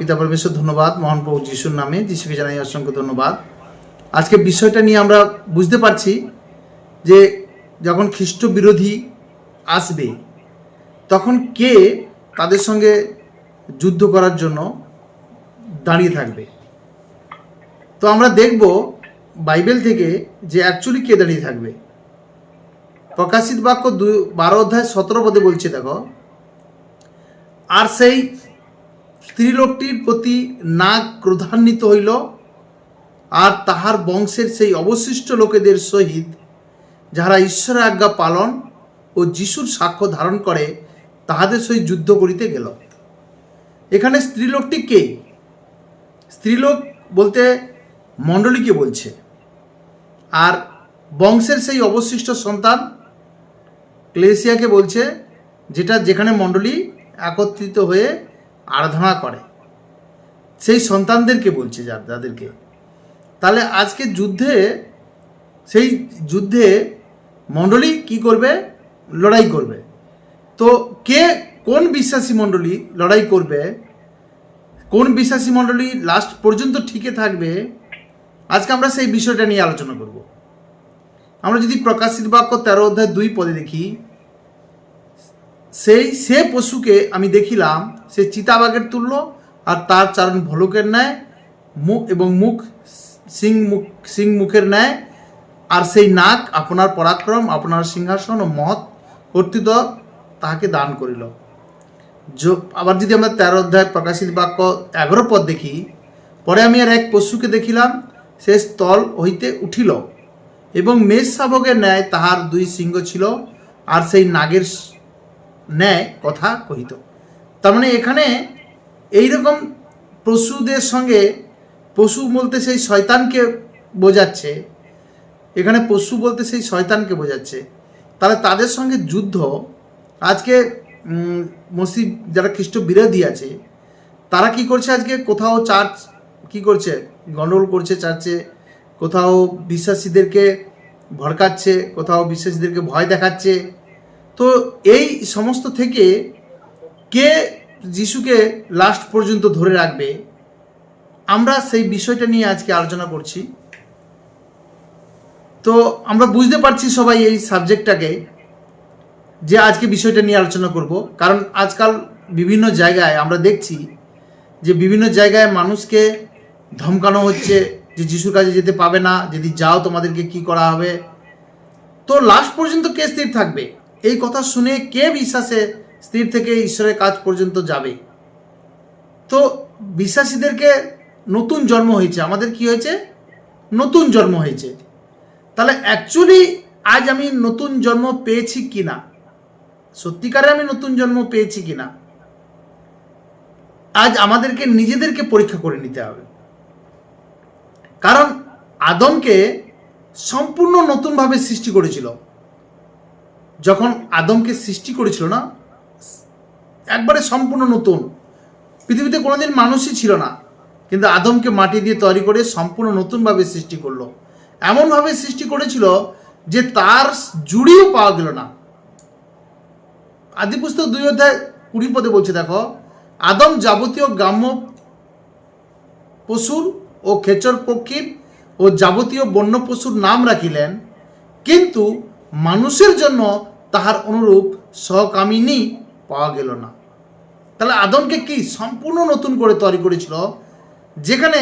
পিতা পরমেশ্বর ধন্যবাদ, মহান প্রভু যিশুর নামে যিশুকে জানাই অসংখ্য ধন্যবাদ। আজকে বিষয়টা নিয়ে আমরা বুঝতে পারছি যে যখন খ্রিস্ট বিরোধী আসবে তখন কে তাদের সঙ্গে যুদ্ধ করার জন্য দাঁড়িয়ে থাকবে। তো আমরা দেখব বাইবেল থেকে যে অ্যাকচুয়ালি কে দাঁড়িয়ে থাকবে। প্রকাশিত বাক্য 12:17 পদে বলছে, দেখো, আর সেই স্ত্রীলোকটির প্রতি নাগ ক্রোধান্বিত হইল, আর তাহার বংশের সেই অবশিষ্ট লোকেদের সহিত যাহারা ঈশ্বরের আজ্ঞা পালন ও যিশুর সাক্ষ্য ধারণ করে তাহাদের সহিত যুদ্ধ করিতে গেল। এখানে স্ত্রীলোকটি কে? স্ত্রীলোক বলতে মণ্ডলীকে বলছে, আর বংশের সেই অবশিষ্ট সন্তান ক্লেসিয়াকে বলছে, যেখানে মণ্ডলী একত্রিত হয়ে আরাধনা করে সেই সন্তানদেরকে বলছে, যাদেরকে। তাহলে আজকে সেই যুদ্ধে মণ্ডলী কি করবে? লড়াই করবে। তো কোন বিশ্বাসী মণ্ডলী লড়াই করবে, কোন বিশ্বাসী মণ্ডলী লাস্ট পর্যন্ত ঠিকই থাকবে, আজকে আমরা সেই বিষয়টা নিয়ে আলোচনা করব। আমরা যদি প্রকাশিত বাক্য 13:2 পদে দেখি, সে পশুকে আমি দেখিলাম, সে চিতাবাঘের তুল্য, আর তার চারণ ভলকের ন্যায়, মুখ এবং সিং মুখের ন্যায়, আর সেই নাক আপনার পরাক্রম, আপনার সিংহাসন ও মহৎ কর্তৃত্ব তাহাকে দান করিল। আবার যদি আমরা 13 অধ্যায় প্রকাশিত বাক্য 11 পদ দেখি, পরে আমি আর এক পশুকে দেখিলাম, সে স্থল হইতে উঠিল এবং মেষ শাবকের ন্যায় তাহার 2 সিংহ ছিল, আর সেই নাগের ন্যায় কথা কহিত। তার মানে এখানে এইরকম পশুদের সঙ্গে, পশু বলতে সেই শয়তানকে বোঝাচ্ছে, এখানে পশু বলতে সেই শয়তানকে বোঝাচ্ছে। তাহলে তাদের সঙ্গে যুদ্ধ আজকে মসজিদ যারা খ্রিস্ট বিরোধী আছে তারা কি করছে? আজকে কোথাও চার্চ কি করছে? গন্ডগোল করছে চার্চে, কোথাও বিশ্বাসীদেরকে ভড়কাচ্ছে, কোথাও বিশ্বাসীদেরকে ভয় দেখাচ্ছে। তো এই সমস্ত থেকে কে যিশুকে লাস্ট পর্যন্ত ধরে রাখবে, আমরা সেই বিষয়টা নিয়ে আজকে আলোচনা করছি। তো আমরা বুঝতে পারছি সবাই এই সাবজেক্টটাকে, যে আজকে বিষয়টা নিয়ে আলোচনা করব। কারণ আজকাল বিভিন্ন জায়গায় আমরা দেখছি যে বিভিন্ন জায়গায় মানুষকে ধমকানো হচ্ছে যে যিশুর কাছে যেতে পাবে না, যদি যাও তোমাদেরকে কি করা হবে। তো লাস্ট পর্যন্ত কে স্থির থাকবে? এই কথা শুনে কে বিশ্বাসে স্থির থেকে ঈশ্বরের কাজ পর্যন্ত যাবে? তো বিশ্বাসীদেরকে নতুন জন্ম হয়েছে, আমাদের কি হয়েছে? নতুন জন্ম হয়েছে। তাহলে অ্যাকচুয়ালি আজ আমি নতুন জন্ম পেয়েছি কিনা, সত্যিকারে আমি নতুন জন্ম পেয়েছি কিনা, আজ আমাদেরকে নিজেদেরকে পরীক্ষা করে নিতে হবে। কারণ আদমকে সম্পূর্ণ নতুনভাবে সৃষ্টি করেছিল। যখন আদমকে সৃষ্টি করেছিল না, একবারে সম্পূর্ণ নতুন। পৃথিবীতে কোনোদিন মানুষই ছিল না, কিন্তু আদমকে মাটি দিয়ে তৈরি করে সম্পূর্ণ নতুনভাবে সৃষ্টি করলো। এমনভাবে সৃষ্টি করেছিল যে তার জুড়িও পাওয়া গেল না। আদিপুস্তক 2:20 পদে বলছে, দেখো, আদম যাবতীয় গ্রাম্য পশুর ও খেচর পক্ষীর ও যাবতীয় বন্য পশুর নাম রাখিলেন, কিন্তু মানুষের জন্য তাহার অনুরূপ সহকামিনী পাওয়া গেল না। তাহলে আদমকে কি সম্পূর্ণ নতুন করে তৈরি করেছিল, যেখানে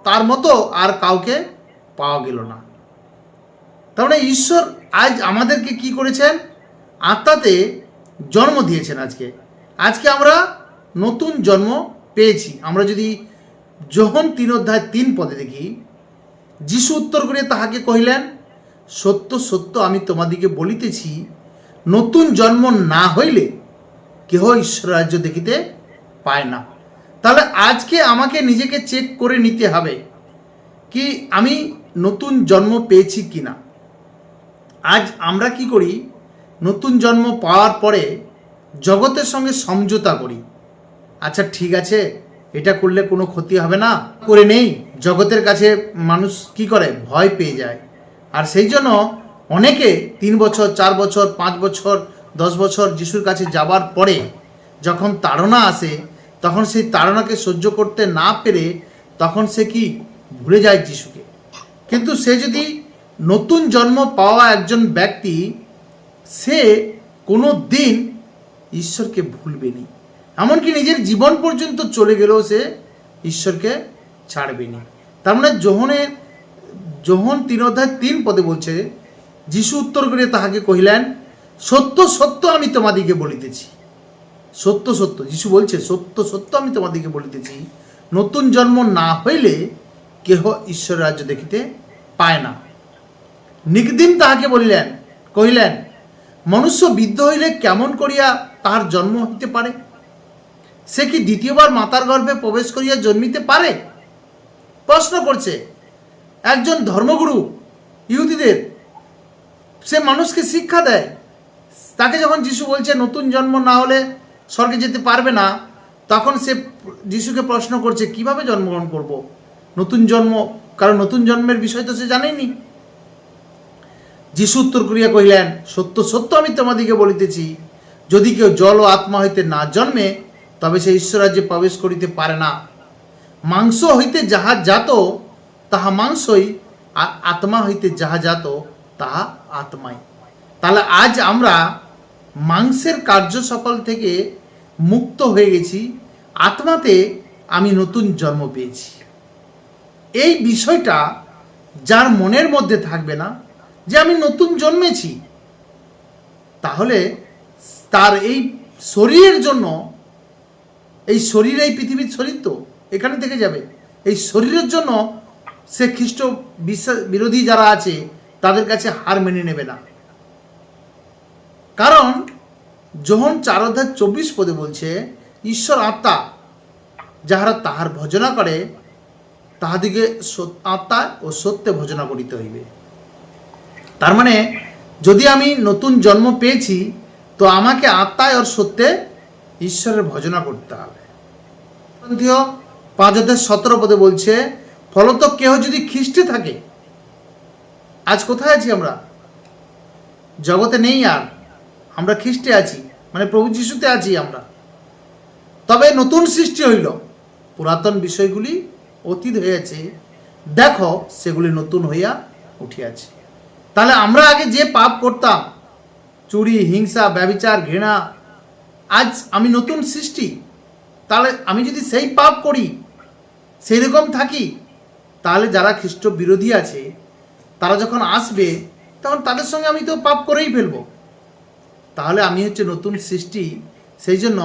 তার মতো আর কাউকে পাওয়া গেল না। তার মানে ঈশ্বর আজ আমাদেরকে কি করেছেন? আত্মাতে জন্ম দিয়েছেন। আজকে আমরা নতুন জন্ম পেয়েছি। আমরা যদি যোহন 3:3 পদে দেখি, যিশু উত্তর করে তাহাকে কহিলেন, সত্য সত্য আমি তোমাদিকে বলিতেছি, নতুন জন্ম না হইলে কেহ ঈশ্বর রাজ্য দেখিতে পায় না। তাহলে আজকে আমাকে নিজেকে চেক করে নিতে হবে কি আমি নতুন জন্ম পেয়েছি কিনা। আজ আমরা কি করি? নতুন জন্ম পাওয়ার পরে জগতের সঙ্গে সমঝোতা করি। আচ্ছা ঠিক আছে, এটা করলে কোনো ক্ষতি হবে না, করে নেই। জগতের কাছে মানুষ কি করে? ভয় পেয়ে যায়। আর সেই জন্য অনেকে 3 বছর, 4 বছর, 5 বছর, 10 বছর যিশুর কাছে যাবার পরে যখন তাড়না আসে, তখন সেই তাড়নাকে সহ্য করতে না পেরে তখন সে কি ভুলে যায় যিশুকে। কিন্তু সে যদি নতুন জন্ম পাওয়া একজন ব্যক্তি, সে কোনো দিন ঈশ্বরকে ভুলবেনি, এমনকি নিজের জীবন পর্যন্ত চলে গেলেও সে ঈশ্বরকে ছাড়বেনি। তার মানে যোহন 3:3 বলছে, যিশু উত্তর করে তাহাকে কহিলেন, সত্য সত্য আমি তোমাদিকে বলিতেছি, সত্য সত্য, যিশু বলছে সত্য সত্য আমি তোমাদিকে বলিতেছি, নতুন জন্ম না হইলে কেহ ঈশ্বর রাজ্য দেখিতে পায় না। নিকদিম তাহাকে কহিলেন, মনুষ্য বৃদ্ধ হইলে কেমন করিয়া তাহার জন্ম হইতে পারে? সে কি দ্বিতীয়বার মাতার গর্ভে প্রবেশ করিয়া জন্মিতে পারে? প্রশ্ন করছে একজন ধর্মগুরু, ইহুদিদের, সে মানুষকে শিক্ষা দেয়। তাকে যখন যিশু বলছে নতুন জন্ম না হলে স্বর্গে যেতে পারবে না, তখন সে যিশুকে প্রশ্ন করছে কিভাবে জন্মগ্রহণ করব নতুন জন্ম, কারণ নতুন জন্মের বিষয় তো সে জানেনি। যিশু উত্তর করিয়া কহিলেন, সত্য সত্য আমি তোমাদিকে বলিতেছি, যদি কেউ জল ও আত্মা হইতে না জন্মে তবে সে ঈশ্বর রাজ্যে প্রবেশ করিতে পারে না। মাংস হইতে যাহা জাত তাহা মাংসই, আর আত্মা হইতে যাহা জাত তাহা আত্মাই। তাহলে আজ আমরা মাংসের কার্য সকল থেকে মুক্ত হয়ে গেছি, আত্মাতে আমি নতুন জন্ম পেয়েছি। এই বিষয়টা যার মনের মধ্যে থাকবে না যে আমি নতুন জন্মেছি, তাহলে তার এই শরীরের জন্য, এই শরীর, এই পৃথিবীর শরীর তো এখানে থেকে যাবে, এই শরীরের জন্য সে খ্রিস্ট বিশ্বাস বিরোধী যারা আছে তাদের কাছে হার মেনে নেবে না। কারণ যোহন 4:24 বলছে, ঈশ্বর আত্মা, যাহারা তাহার ভজনা করে তাহাদিকে আত্মা ও সত্যে ভজনা করিতে হইবে। তার মানে যদি আমি নতুন জন্ম পেয়েছি তো আমাকে আত্মায় ওর সত্যে ঈশ্বরের ভজনা করতে হবে। 5:17 বলছে, ফলত কেহ যদি খ্রিস্টে থাকে, আজ কোথায় আছি আমরা? জগতে নেই, আর আমরা খ্রিস্টে আছি, মানে প্রভু যিশুতে আছি আমরা। তবে নতুন সৃষ্টি হইল, পুরাতন বিষয়গুলি অতীত হয়েছে, দেখো সেগুলি নতুন হইয়া উঠিয়াছে। তাহলে আমরা আগে যে পাপ করতাম, চুরি, হিংসা, ব্যভিচার, ঘৃণা, আজ আমি নতুন সৃষ্টি। তাহলে আমি যদি সেই পাপ করি, সেই রকম থাকি, তাহলে যারা খ্রিস্ট বিরোধী আছে তারা যখন আসবে তখন তাদের সঙ্গে আমি তো পাপ করেই ফেলবো। তাহলে আমি হচ্ছে নতুন সৃষ্টি, সেই জন্য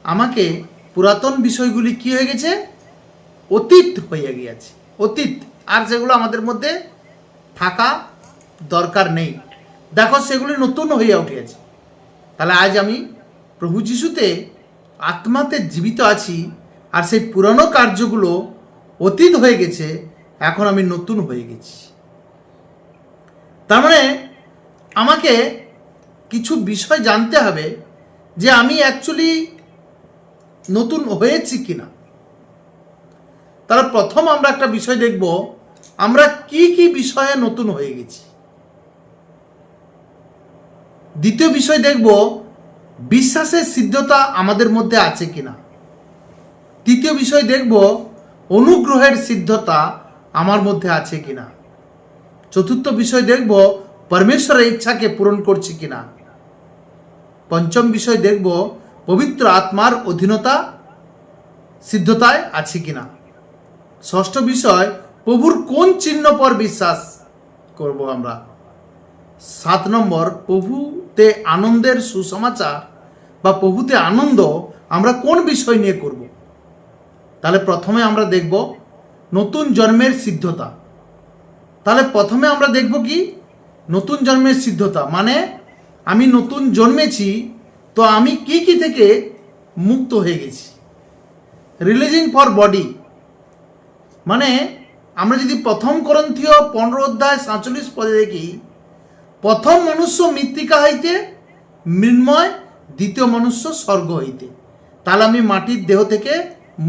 আমাকে পুরাতন বিষয়গুলি কি হয়ে গেছে? অতীত হয়ে গিয়েছে, অতীত, আর সেগুলো আমাদের মধ্যে থাকা দরকার নেই। দেখো সেগুলি নতুন হইয়া উঠিয়াছে। তাহলে আজ আমি প্রভু যিশুতে আত্মাতে জীবিত আছি, আর সেই পুরানো কার্যগুলো অতীত হয়ে গেছে, এখন আমি নতুন হয়ে গেছি। তার মানে আমাকে কিছু বিষয় জানতে হবে যে আমি অ্যাকচুয়ালি নতুন হয়েছি কিনা। তাহলে প্রথম আমরা একটা বিষয় দেখব, আমরা কি কি বিষয়ে নতুন হয়ে গেছি। দ্বিতীয় বিষয় দেখব, বিশ্বাসের সিদ্ধতা আমাদের মধ্যে আছে কিনা। তৃতীয় বিষয় দেখব, অনুগ্রহের সিদ্ধতা আমার মধ্যে আছে কিনা। চতুর্থ বিষয় দেখব, পরমেশ্বরের ইচ্ছাকে পূরণ করছি কিনা। পঞ্চম বিষয় দেখব, পবিত্র আত্মার অধীনতা সিদ্ধতায় আছে কিনা। ষষ্ঠ বিষয়, প্রভুর কোন চিহ্ন পর বিশ্বাস করব আমরা। 7 নম্বর, প্রভুতে আনন্দের সুসমাচার বা প্রভুতে আনন্দ আমরা কোন বিষয় নিয়ে করব। তাহলে প্রথমে আমরা দেখব নতুন জন্মের সিদ্ধতা। তাহলে প্রথমে আমরা দেখব কি? নতুন জন্মের সিদ্ধতা মানে আমি নতুন জন্মেছি, তো আমি কি কি থেকে মুক্ত হয়ে গেছি। রিলিজিং ফর বডি মানে আমরা যদি 1 করন্থীয় 15:47 দেখি, প্রথম মনুষ্য মৃত্তিকা হইতে মৃন্ময়, দ্বিতীয় মনুষ্য স্বর্গ হইতে। তাহলে আমি মাটির দেহ থেকে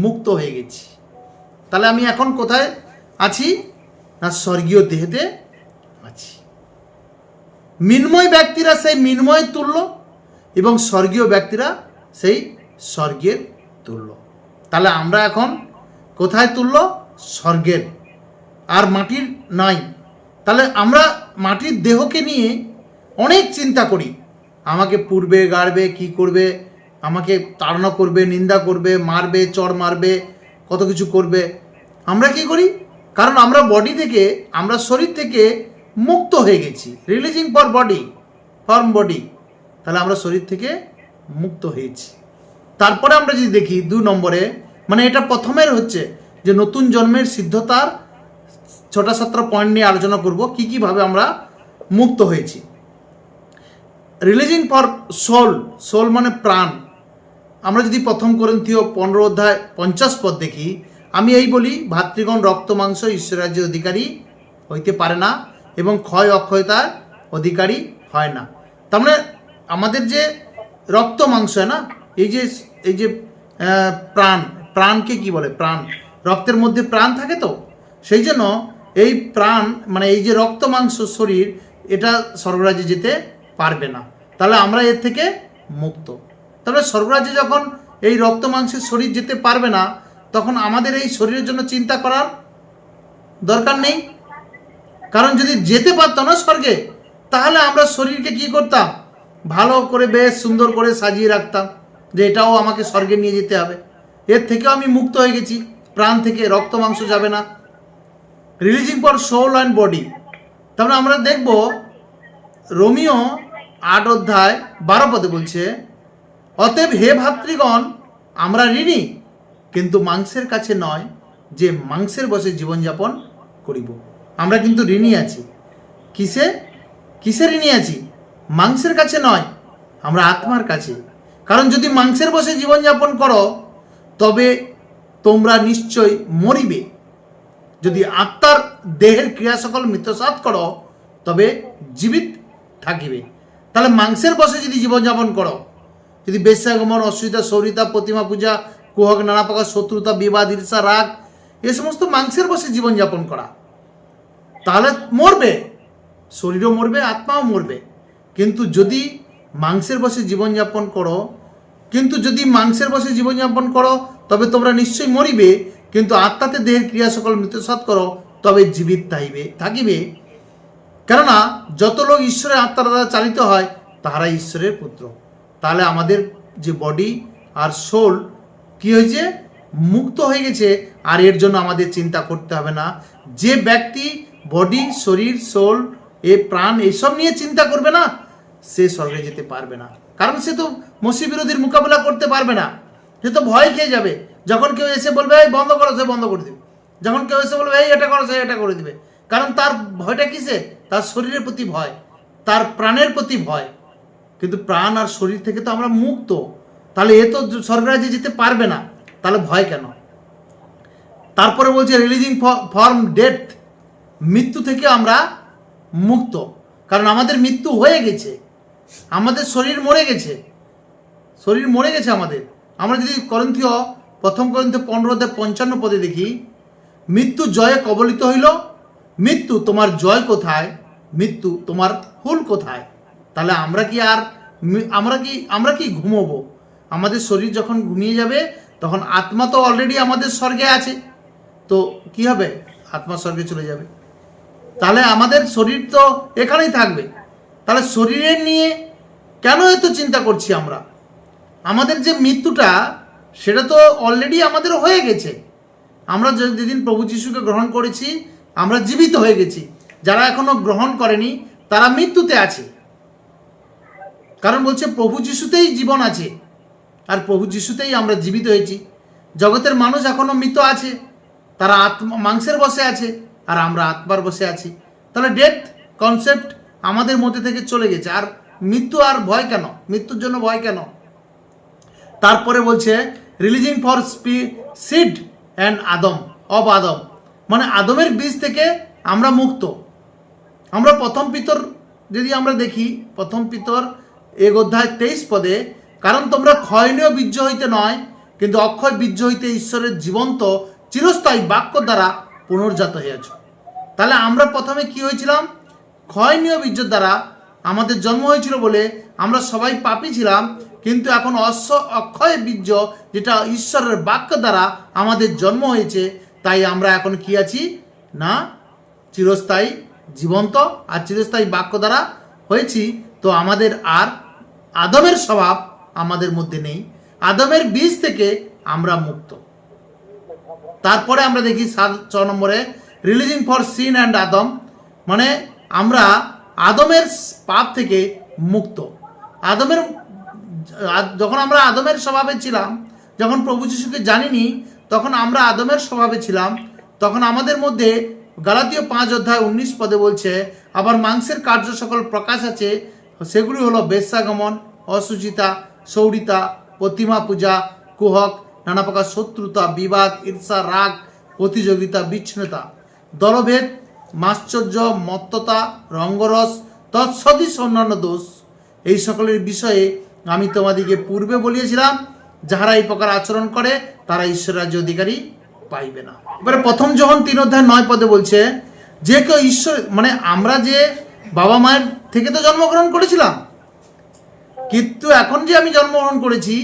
মুক্ত হয়ে গেছি। তাহলে আমি এখন কোথায় আছি? না স্বর্গীয় দেহেতে আছি। মৃন্ময় ব্যক্তিরা সেই মৃন্ময় তুল্য এবং স্বর্গীয় ব্যক্তিরা সেই স্বর্গের তুল্য। তাহলে আমরা এখন কোথায় তুলল? স্বর্গের। আর মাটির নাই। তাহলে আমরা মাটির দেহকে নিয়ে অনেক চিন্তা করি, আমাকে পুড়বে গাড়বে, কি করবে, আমাকে তাড়না করবে, নিন্দা করবে, মারবে, চড় মারবে, কত কিছু করবে। আমরা কি করি? কারণ আমরা বডি থেকে, আমরা শরীর থেকে মুক্ত হয়ে গেছি, releasing for body, form body. তাহলে আমরা শরীর থেকে মুক্ত হয়েছি। তারপরে আমরা যদি দেখি 2 নম্বরে, মানে এটা প্রথমের হচ্ছে যে নতুন জন্মের সিদ্ধতার 6-7 পয়েন্ট নিয়ে আলোচনা করব, কীভাবে আমরা মুক্ত হয়েছি। রিলিজিং ফর সোল, সোল মানে প্রাণ। আমরা যদি 1 করিন্থীয় 15 অধ্যায় 50 পদ দেখি, আমি এই বলি, ভাতৃগণ রক্ত মাংস ঈশ্বর রাজ্যের অধিকারী হইতে পারে না এবং ক্ষয় অক্ষয়তার অধিকারী হয় না। তার মানে আমাদের যে রক্ত মাংস না, এই যে প্রাণ, প্রাণকে কি বলে? প্রাণ, রক্তের মধ্যে প্রাণ থাকে, তো সেই জন্য এই প্রাণ মানে এই যে রক্ত মাংস শরীর, এটা স্বর্গরাজ্যে যেতে পারবে না। তাহলে আমরা এর থেকে মুক্ত। তাহলে স্বর্গরাজ্যে যখন এই রক্ত মাংসের শরীর যেতে পারবে না, তখন আমাদের এই শরীরের জন্য চিন্তা করার দরকার নেই। কারণ যদি যেতে পারতাম না স্বর্গে, তাহলে আমরা শরীরকে কি করতাম? ভালো করে বেশ সুন্দর করে সাজিয়ে রাখতাম, যে এটাও আমাকে স্বর্গে নিয়ে যেতে হবে। এর থেকেও আমি মুক্ত হয়ে গেছি, প্রাণ থেকে, রক্ত মাংস যাবে না। Releasing for soul and body. তারপরে আমরা দেখব রোমিও 8 অধ্যায় 12 পদে বলছে, অতএব হে ভাতৃগণ, আমরা ঋণী, কিন্তু মাংসের কাছে নয়, যে মাংসের বশে জীবনযাপন করিব। আমরা কিন্তু ঋণী আছি। কিসে ঋণী আছি? মাংসের কাছে নয়, আমরা আত্মার কাছে। কারণ যদি মাংসের বশে জীবনযাপন করো, তবে তোমরা নিশ্চয় মরিবে। যদি আত্মার দেহের ক্রিয়া সকল মিথ্যাসাৎ করো, তবে জীবিত থাকিবে। তাহলে মাংসের বশে যদি জীবনযাপন করো, যদি বেশ্যাগমন, অসুবিধা, সৌরিতা, প্রতিমা পূজা, কুহক, নানা প্রকার শত্রুতা, বিবাদ, ঈর্ষা, রাগ, এ সমস্ত মাংসের বশে জীবনযাপন করা, তাহলে মরবে, শরীরও মরবে, আত্মাও মরবে। কিন্তু যদি মাংসের বশে জীবনযাপন করো, তবে তোমরা নিশ্চয়ই মরিবে, কিন্তু আত্মাতে দেহের ক্রিয়া সকল মৃত্যুসাৎ করো, তবে জীবিত থাকিবে। কেননা যত লোক ঈশ্বরের আত্মার দ্বারা চালিত হয়, তাহারা ঈশ্বরের পুত্র। তাহলে আমাদের যে বডি আর সোল কি হয়েছে? মুক্ত হয়ে গেছে। আর এর জন্য আমাদের চিন্তা করতে হবে না। যে ব্যক্তি বডি, শরীর, সোল, প্রাণ এইসব নিয়ে চিন্তা করবে না, সে স্বর্গে যেতে পারবে না। কারণ সে তো মসি বিরোধীর মোকাবিলা করতে পারবে না, সে তো ভয় খেয়ে যাবে। যখন কেউ এসে বলবে এই বন্ধ করো, সে বন্ধ করে দেবে। যখন কেউ এসে বলবে এই এটা করো, সে এটা করে দিবে। কারণ তার ভয়টা কিসে? তার শরীরের প্রতি ভয়, তার প্রাণের প্রতি ভয়। কিন্তু প্রাণ আর শরীর থেকে তো আমরা মুক্ত। তাহলে এ তো স্বর্গরাজ্যে যেতে পারবে না, তাহলে ভয় কেন? তারপরে বলছে রিলিজিং ফর্ম ডেথ, মৃত্যু থেকে আমরা মুক্ত। কারণ আমাদের মৃত্যু হয়ে গেছে, আমাদের শরীর মরে গেছে, আমাদের। আমরা যদি 1 করিন্থীয় 15:55 পদে দেখি, মৃত্যু জয়ে কবলিত হইল, মৃত্যু তোমার জয় কোথায়? মৃত্যু তোমার হুল কোথায়? তাহলে আমরা কি ঘুমোবো? আমাদের শরীর যখন ঘুমিয়ে যাবে, তখন আত্মা তো অলরেডি আমাদের স্বর্গে আছে, তো কি হবে? আত্মা স্বর্গে চলে যাবে। তাহলে আমাদের শরীর তো এখানেই থাকবে। তাহলে শরীরের নিয়ে কেন এত চিন্তা করছি আমরা? আমাদের যে মৃত্যুটা, সেটা তো অলরেডি আমাদের হয়ে গেছে। আমরা যেদিন প্রভু যিশুকে গ্রহণ করেছি, আমরা জীবিত হয়ে গেছি। যারা এখনো গ্রহণ করেনি, তারা মৃত্যুতে আছে। কারণ বলছে প্রভু যিশুতেই জীবন আছে, আর প্রভু যিশুতেই আমরা জীবিত হয়েছি। জগতের মানুষ এখনো মৃত আছে, তারা মাংসের বসে আছে, আর আমরা আত্মার বসে আছি। তাহলে ডেথ কনসেপ্ট আমাদের মধ্যে থেকে চলে গেছে। আর মৃত্যু আর ভয় কেন? মৃত্যুর জন্য ভয় কেন? তারপরে বলছে রিলিজিং ফর সিড অ্যান্ড আদম, মানে আদমের বীজ থেকে আমরা মুক্ত। আমরা 1 পিতর যদি আমরা দেখি, 1 পিতর 1 অধ্যায় 23 পদে, কারণ তোমরা ক্ষয়নীয় বীর্য হইতে নয়, কিন্তু অক্ষয় বীর্য হইতে ঈশ্বরের জীবন্ত চিরস্থায়ী বাক্য দ্বারা পুনর্জাত হয়েছ। তাহলে আমরা প্রথমে কি হয়েছিলাম? ক্ষয়নীয় বীর্য দ্বারা আমাদের জন্ম হয়েছিল বলে আমরা সবাই পাপী ছিলাম, কিন্তু এখন অক্ষয় বীর্য, যেটা ঈশ্বরের বাক্য দ্বারা আমাদের জন্ম হয়েছে, তাই আমরা এখন কি আছি না চিরস্থায়ী জীবন্ত আর চিরস্থায়ী বাক্য দ্বারা হয়েছি। তো আমাদের আর আদমের স্বভাব আমাদের মধ্যে নেই, আদমের বীজ থেকে আমরা মুক্ত। তারপরে আমরা দেখি 6 নম্বরে রিলিজিং ফর সিন অ্যান্ড আদম, মানে আমরা আদমের পাপ থেকে মুক্ত। যখন আমরা আদমের স্বভাবে ছিলাম, যখন প্রভু যিশুকে জানিনি, তখন আমরা আদমের স্বভাবে ছিলাম। তখন আমাদের মধ্যে গালাতীয় 5:19 বলছে, আবার মাংসের কার্য সকল প্রকাশ আছে, সেগুলি হলো বেশ্যাগমন, অসুচিতা, সৌরিতা, প্রতিমা পূজা, কুহক, নানা প্রকার শত্রুতা, বিবাদ, ঈর্ষা, রাগ, প্রতিযোগিতা, বিচ্ছিন্নতা, দলভেদ, মাশ্চর্য, মত্ততা, রঙ্গরস, তৎসদৃশ অন্যান্য দোষ। এই সকলের বিষয়ে আমি তোমাদিকে পূর্বে বলিয়েছিলাম, যাহারা এই প্রকার আচরণ করে তারা ঈশ্বর রাজ্য অধিকারী পাইবে না। এবারে 1 যোহন 3:9 বলছে, যে কেউ ঈশ্বর, মানে আমরা যে বাবা মায়ের থেকে তো জন্মগ্রহণ করেছিলাম, কিন্তু এখন যে আমি জন্মগ্রহণ করেছি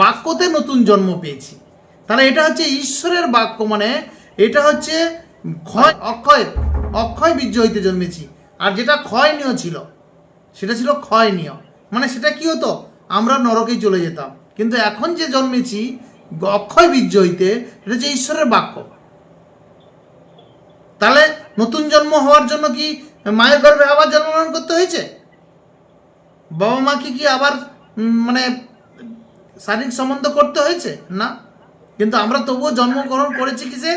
বাক্যতে নতুন জন্ম পেয়েছি। তাহলে এটা হচ্ছে ঈশ্বরের বাক্য, মানে এটা হচ্ছে অক্ষয় বীর্য হইতে জন্মেছি। আর যেটা ক্ষয়নীয় ছিল সেটা ছিল ক্ষয়নীয়, মানে সেটা কি হতো, আমরা নরকেই চলে যেতাম। কিন্তু এখন যে জন্মেছি অক্ষয় বীর্য হইতে, এটা হচ্ছে ঈশ্বরের বাক্য। তাহলে নতুন জন্ম হওয়ার জন্য কি মায়ের গর্ভে আবার জন্মগ্রহণ করতে হয়েছে? বাবা মাকে কি আবার মানে শারীরিক সম্বন্ধ করতে হয়েছে? না, কিন্তু আমরা তবুও জন্মগ্রহণ করেছি কিসে?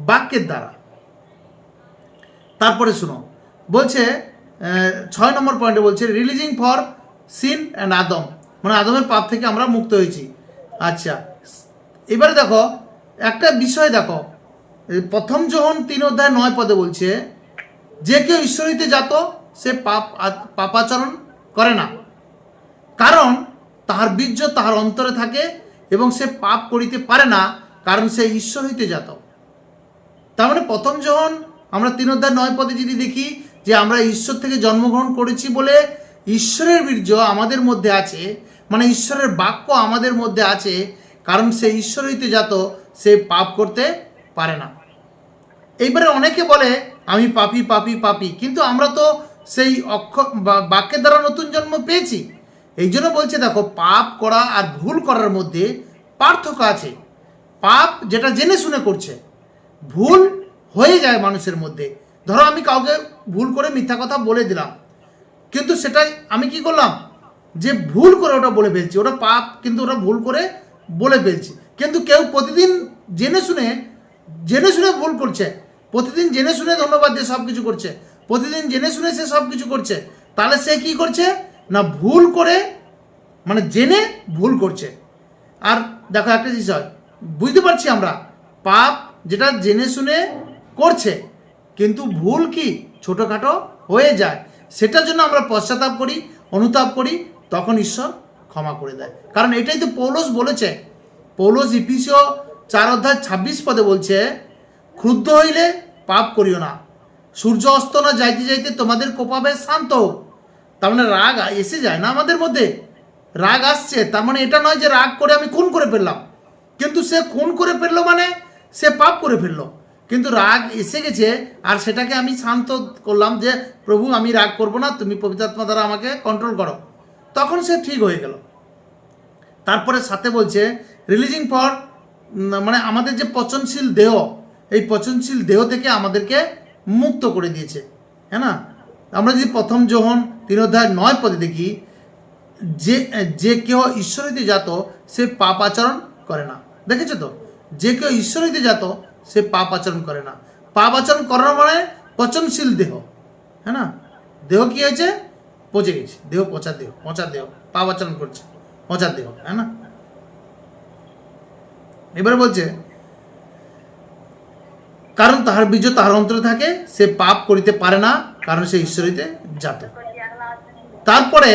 বাক্যের দ্বারা। তারপরে শুনো, বলছে 6 নম্বর পয়েন্টে বলছে রিলিজিং ফর সিন অ্যান্ড আদম, মানে আদমের পাপ থেকে আমরা মুক্ত হয়েছি। আচ্ছা, এবারে দেখো একটা বিষয়, দেখো 1 যোহন 3:9 বলছে, যে কেউ ঈশ্বর হইতে জাত সে পাপাচরণ করে না, কারণ তাহার বীর্য তাহার অন্তরে থাকে এবং সে পাপ করিতে পারে না, কারণ সে ঈশ্বর হইতে জাত। তার মানে 1 যোহন আমরা 3:9 যদি দেখি যে আমরা ঈশ্বর থেকে জন্মগ্রহণ করেছি বলে ঈশ্বরের বীর্য আমাদের মধ্যে আছে, মানে ঈশ্বরের বাক্য আমাদের মধ্যে আছে, কারণ সে ঈশ্বর হইতে জাত, সে পাপ করতে পারে না। এইবারে অনেকে বলে আমি পাপী পাপী পাপী, কিন্তু আমরা তো সেই বাক্যের দ্বারা নতুন জন্ম পেয়েছি। এই জন্য বলছে দেখো, পাপ করা আর ভুল করার মধ্যে পার্থক্য আছে। পাপ যেটা জেনে শুনে করছে, ভুল হয়ে যায় মানুষের মধ্যে। ধরো আমি কাউকে ভুল করে মিথ্যা কথা বলে দিলাম, কিন্তু সেটাই আমি কি করলাম, যে ভুল করে ওটা বলে ফেলছি, ওটা পাপ, কিন্তু ওটা ভুল করে বলে ফেলছি। কিন্তু কেউ প্রতিদিন জেনে শুনে ভুল করছে, প্রতিদিন জেনে শুনে ধন্যবাদ দিয়ে সব কিছু করছে, প্রতিদিন জেনে শুনে সে সব কিছু করছে, তাহলে সে কি করছে না ভুল করে, মানে জেনে ভুল করছে। আর দেখো একটা বিষয় বুঝতে পারছি, আমরা পাপ যেটা জেনে শুনে করছে, কিন্তু ভুল কি ছোটোখাটো হয়ে যায়, সেটার জন্য আমরা পশ্চাতাপ করি, অনুতাপ করি, তখন ঈশ্বর ক্ষমা করে দেয়। কারণ এটাই তো পৌলস বলেছে। পৌলস ইফিসীয় 4:26 বলছে, ক্রুদ্ধ হইলে পাপ করিও না, সূর্য অস্ত না যাইতে যাইতে তোমাদের কোপাবে শান্ত হোক। তার মানে রাগ এসে যায় না আমাদের মধ্যে, রাগ আসছে, তার মানে এটা নয় যে রাগ করে আমি খুন করে ফেললাম, কিন্তু সে খুন করে ফেললো মানে সে পাপ করে ফেললো। কিন্তু রাগ এসে গেছে, আর সেটাকে আমি শান্ত করলাম যে প্রভু আমি রাগ করব না, তুমি পবিত্রাত্মা দ্বারা আমাকে কন্ট্রোল করো, তখন সে ঠিক হয়ে গেল। তারপরে সাথে বলছে রিলিজিং ফর, মানে আমাদের যে পচনশীল দেহ, এই পচনশীল দেহ থেকে আমাদেরকে মুক্ত করে দিয়েছে, হ্যাঁ না। আমরা যদি 1 যোহন 3:9 দেখি, যে কেউ ঈশ্বর হইতে জাত সে পাপ আচরণ করে না। দেখেছো তো, যে কেউ ঈশ্বর হইতে জাত সে পাপ আচরণ করে না। পাপ আচরণ করার মানে পচনশীল দেহ, হ্যাঁ না। দেহ কি হয়েছে? পচে গেছে, দেহ পচা দেহ পাপ আচরণ করছে, পচা দেহ, হ্যাঁ না। এবারে বলছে কারণ তাহার বীর্য তাহার অন্তরে থাকে, সে পাপ করিতে পারে না, কারণ সে ঈশ্বর হইতে জাত। তারপরে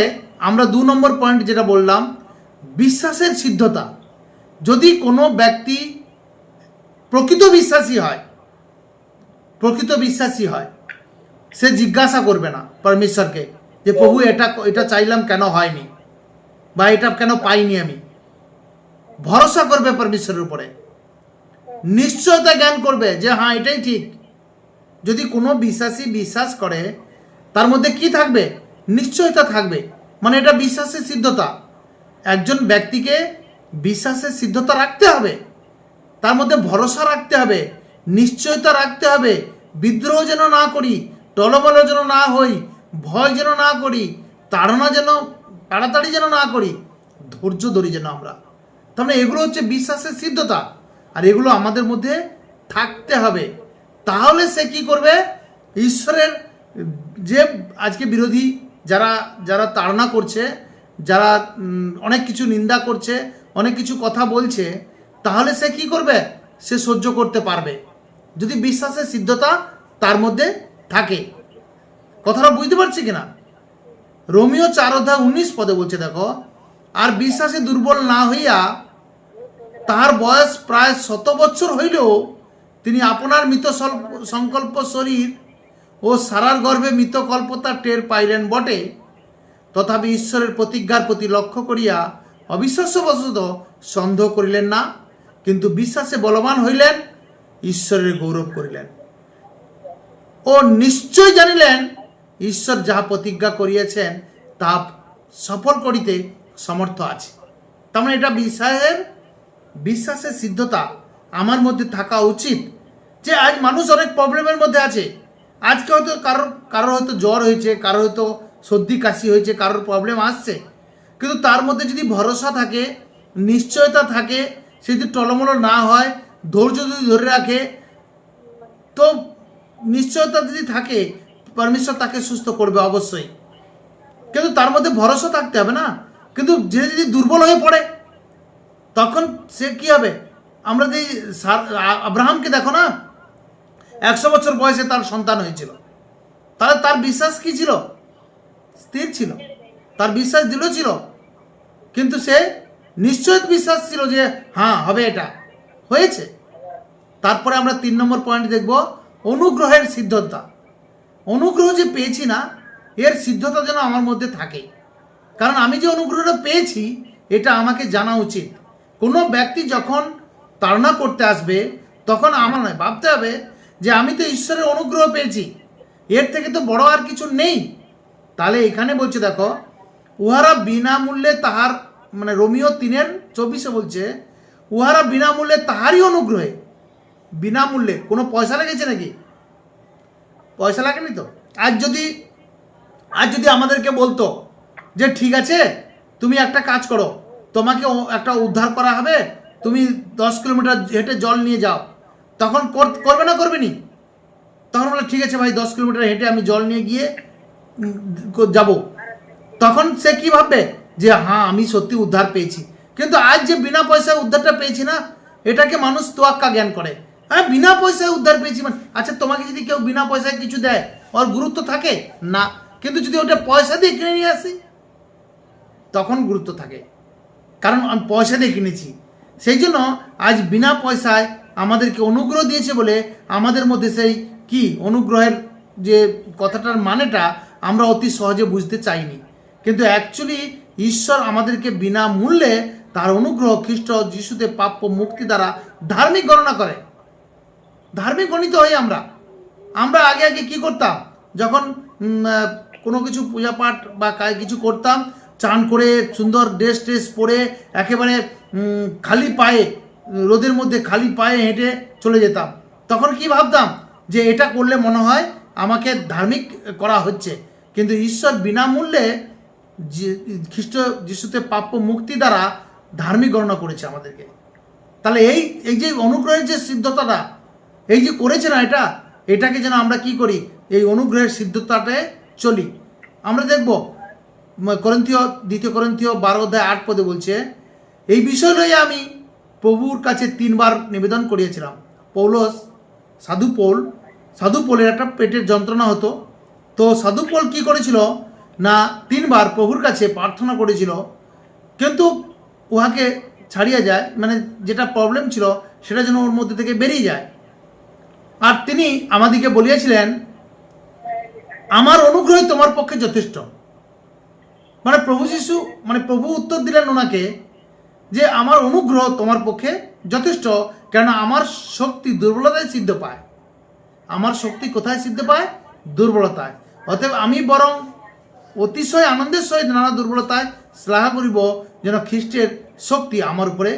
আমরা 2 নম্বর পয়েন্ট যেটা বললাম, বিশ্বাসের সিদ্ধতা। যদি কোনো ব্যক্তি প্রকৃত বিশ্বাসী হয়, সে জিজ্ঞাসা করবে না পরমেশ্বরকে যে প্রভু এটা চাইলাম কেন হয়নি, বা এটা কেন পাইনি আমি, ভরসা করবে পরমেশ্বরের উপরে, নিশ্চয়তা জ্ঞান করবে যে হ্যাঁ এটাই ঠিক। যদি কোনো বিশ্বাসী বিশ্বাস করে তার মধ্যে কি থাকবে? নিশ্চয়তা থাকবে, মানে এটা বিশ্বাসের সিদ্ধতা। একজন ব্যক্তিকে বিশ্বাসের সিদ্ধতা রাখতে হবে, তার মধ্যে ভরসা রাখতে হবে, নিশ্চয়তা রাখতে হবে। বিদ্রোহ যেন না করি, টলমল যেন না হই, ভয় যেন না করি, তাড়াতাড়ি যেন না করি, ধৈর্য ধরি যেন আমরা। তার মানে এগুলো হচ্ছে বিশ্বাসের সিদ্ধতা, আর এগুলো আমাদের মধ্যে থাকতে হবে। তাহলে সে কি করবে? ঈশ্বরের যে আজকে বিরোধী যারা যারা তাড়না করছে, যারা অনেক কিছু নিন্দা করছে, অনেক কিছু কথা বলছে, তাহলে সে কি করবে? সে সহ্য করতে পারবে, যদি বিশ্বাসের সিদ্ধতা তার মধ্যে থাকে। কথাটা বুঝতে পারছি কিনা? রোমিও 4:19 বলছে, দেখো, আর বিশ্বাসে দুর্বল না হইয়া তাহার বয়স প্রায় 100 বছর হইলেও তিনি আপনার মৃত সংকল্প শরীর ও সারার গর্ভে মৃত কল্পতা টের পাইলেন বটে, তথাপি ঈশ্বরের প্রতিজ্ঞার প্রতি লক্ষ্য করিয়া অবিশ্বাস্যবশত সন্দেহ করিলেন না, কিন্তু বিশ্বাসে বলবান হইলেন, ঈশ্বরের গৌরব করিলেন ও নিশ্চয় জানিলেন ঈশ্বর যাহা প্রতিজ্ঞা করিয়াছেন তা সফল করিতে সমর্থ আছে। তার মানে এটা বিশ্বাসের সিদ্ধতা আমার মধ্যে থাকা উচিত। যে আজ মানুষ অনেক প্রবলেমের মধ্যে আছে, আজকে হয়তো কারোর হয়তো জ্বর হয়েছে, কারোর হয়তো সর্দি কাশি হয়েছে, কারোর প্রবলেম আসছে, কিন্তু তার মধ্যে যদি ভরসা থাকে, নিশ্চয়তা থাকে, সে যদি টলমল না হয়, ধৈর্য যদি ধরে রাখে, তো নিশ্চয়তা যদি থাকে পরমেশ্বর তাকে সুস্থ করবে অবশ্যই। কিন্তু তার মধ্যে ভরসা থাকতে হবে না। কিন্তু যে যদি দুর্বল হয়ে পড়ে তখন সে কি হবে? আমরা যে আব্রাহামকে দেখো না, 100 বছর বয়সে তার সন্তান হয়েছিল, তাহলে তার বিশ্বাস কি ছিল? স্থির ছিল, তার বিশ্বাস দৃঢ় ছিল, কিন্তু সে নিশ্চয় বিশ্বাস ছিল যে হ্যাঁ হবে, এটা হয়েছে। তারপরে আমরা 3 নম্বর পয়েন্ট দেখব, অনুগ্রহের সিদ্ধতা। অনুগ্রহ যে পেয়েছি না, এর সিদ্ধতা যেন আমার মধ্যে থাকে, কারণ আমি যে অনুগ্রহটা পেয়েছি এটা আমাকে জানা উচিত। কোনো ব্যক্তি যখন তাড়না করতে আসবে তখন আমার নয়, ভাবতে হবে যে আমি তো ঈশ্বরের অনুগ্রহ পেয়েছি, এর থেকে তো বড় আর কিছু নেই। তাহলে এখানে বলছে, দেখো, উহারা বিনামূল্যে তাহার, মানে রোমিও 3:24 বলছে, উহারা বিনামূল্যে তাহারই অনুগ্রহে। বিনামূল্যে কোনো পয়সা লেগেছে নাকি? পয়সা লাগেনি তো। আজ যদি আমাদেরকে বলতো যে ঠিক আছে তুমি একটা কাজ করো, তোমাকে একটা উদ্ধার করা হবে, তুমি 10 কিলোমিটার হেঁটে জল নিয়ে যাও, তখন করবে না? করবে নি? তখন বলে ঠিক আছে ভাই, 10 কিলোমিটার হেঁটে আমি জল নিয়ে গিয়ে যাব। তখন সে কি ভাববে? যে হ্যাঁ আমি সত্যি উদ্ধার পেয়েছি। কিন্তু আজ যে বিনা পয়সায় উদ্ধারটা পেয়েছি না, এটাকে মানুষ তোয়াক্কা জ্ঞান করে। হ্যাঁ বিনা পয়সায় উদ্ধার পেয়েছি মানে, আচ্ছা তোমাকে যদি কেউ বিনা পয়সায় কিছু দেয় ওর গুরুত্ব থাকে না, কিন্তু যদি ওটা পয়সা দিয়ে কিনে নিয়ে আসি তখন গুরুত্ব থাকে, কারণ আমি পয়সা দিয়ে কিনেছি। সেই জন্য আজ বিনা পয়সায় আমাদেরকে অনুগ্রহ দিয়েছে বলে আমাদের মধ্যে সেই কি অনুগ্রহের যে কথাটার মানেটা আমরা অতি সহজে বুঝতে চাইনি। কিন্তু অ্যাকচুয়ালি ঈশ্বর আমাদেরকে বিনামূল্যে তার অনুগ্রহ খ্রিস্ট যিশুতে প্রাপ্য মুক্তি দ্বারা ধার্মিক গণনা করে। ধার্মিক গণিত হই আমরা আগে কি করতাম? যখন কোনো কিছু পূজা পাঠ বা কিছু করতাম, চান করে সুন্দর ড্রেস পরে একেবারে খালি পায়ে, রোদের মধ্যে খালি পায়ে হেঁটে চলে যেতাম। তখন কি ভাবতাম? যে এটা করলে মনে হয় আমাকে ধার্মিক করা হচ্ছে। কিন্তু ঈশ্বর বিনামূল্যে খ্রিস্ট যিশুতে প্রাপ্য মুক্তি দ্বারা ধার্মিক গণনা করেছে আমাদেরকে। তাহলে এই যে অনুগ্রহের যে সিদ্ধতাটা এই যে করেছে না, এটাকে যেন আমরা কি করি? এই অনুগ্রহের সিদ্ধতাতে চলি। আমরা দেখব 2 করিন্থীয় 12:8 বলছে, এই বিষয় লইয়া আমি প্রভুর কাছে 3 বার নিবেদন করিয়েছিলাম। সাধু পৌলের একটা পেটের যন্ত্রণা হতো, তো সাধু পৌল কি করেছিল না 3 বার প্রভুর কাছে প্রার্থনা করেছিল, কিন্তু উহাকে ছাড়িয়ে যায়, মানে যেটা প্রবলেম ছিল সেটা যেন ওর মধ্যে থেকে বেরিয়ে যায়। আর তিনি আমাদেরকে বলিয়েছিলেন, আমার অনুগ্রহ তোমার পক্ষে যথেষ্ট। মানে প্রভু যিশু মানে প্রভু উত্তর দিলেন ওনাকে যে আমার অনুগ্রহ তোমার পক্ষে যথেষ্ট, কেন আমার শক্তি দুর্বলতায় সিদ্ধ পায়। আমার শক্তি কোথায় সিদ্ধ পায়? দুর্বলতায়। অতএব আমি বরং অতিশয় আনন্দের সহিত নানা দুর্বলতায় শ্লাঘা করিব, যেন খ্রিস্টের শক্তি আমার উপরে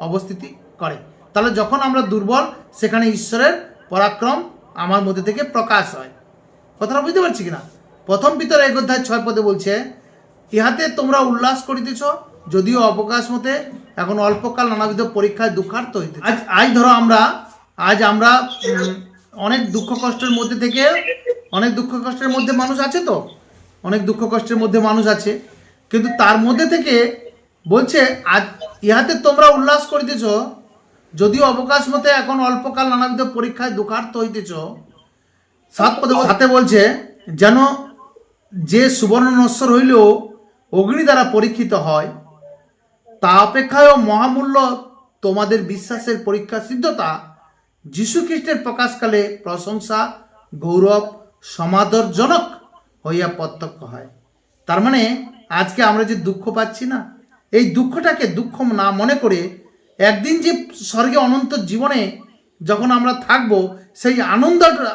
অবস্থিতি করে। তাহলে যখন আমরা দুর্বল, সেখানে ঈশ্বরের পরাক্রম আমার মধ্যে থেকে প্রকাশ হয়। কথাটা বুঝতে পারছি কিনা? প্রথম পিতর 1:6 বলছে, ইহাতে তোমরা উল্লাস করিতেছ, যদিও অবকাশ মতে এখন অল্পকাল নানাবিধ পরীক্ষায় দুঃখার্থ হইতে। আজ ধরো আমরা অনেক দুঃখ কষ্টের মধ্যে থেকে, অনেক দুঃখ কষ্টের মধ্যে মানুষ আছে, তো অনেক দুঃখ কষ্টের মধ্যে মানুষ আছে, কিন্তু তার মধ্যে থেকে বলছে আজ ইহাতে তোমরা উল্লাস করিতেছ, যদিও অবকাশ মতে এখন অল্পকাল নানাবিধ পরীক্ষায় দুঃখার্থ হইতেছ। 7 হাতে বলছে, যেন যে সুবর্ণ নশ্বর হইলেও অগ্নি দ্বারা পরীক্ষিত হয়, তা অপেক্ষায়ও মহামূল্য তোমাদের বিশ্বাসের পরীক্ষা সিদ্ধতা যীশু খ্রিস্টের প্রকাশকালে প্রশংসা, গৌরব, সমাদরজনক হইয়া প্রত্যক্ষ হয়। তার মানে আজকে আমরা যে দুঃখ পাচ্ছি না, এই দুঃখটাকে দুঃখ না মনে করে একদিন যে স্বর্গে অনন্ত জীবনে যখন আমরা থাকবো, সেই আনন্দটা,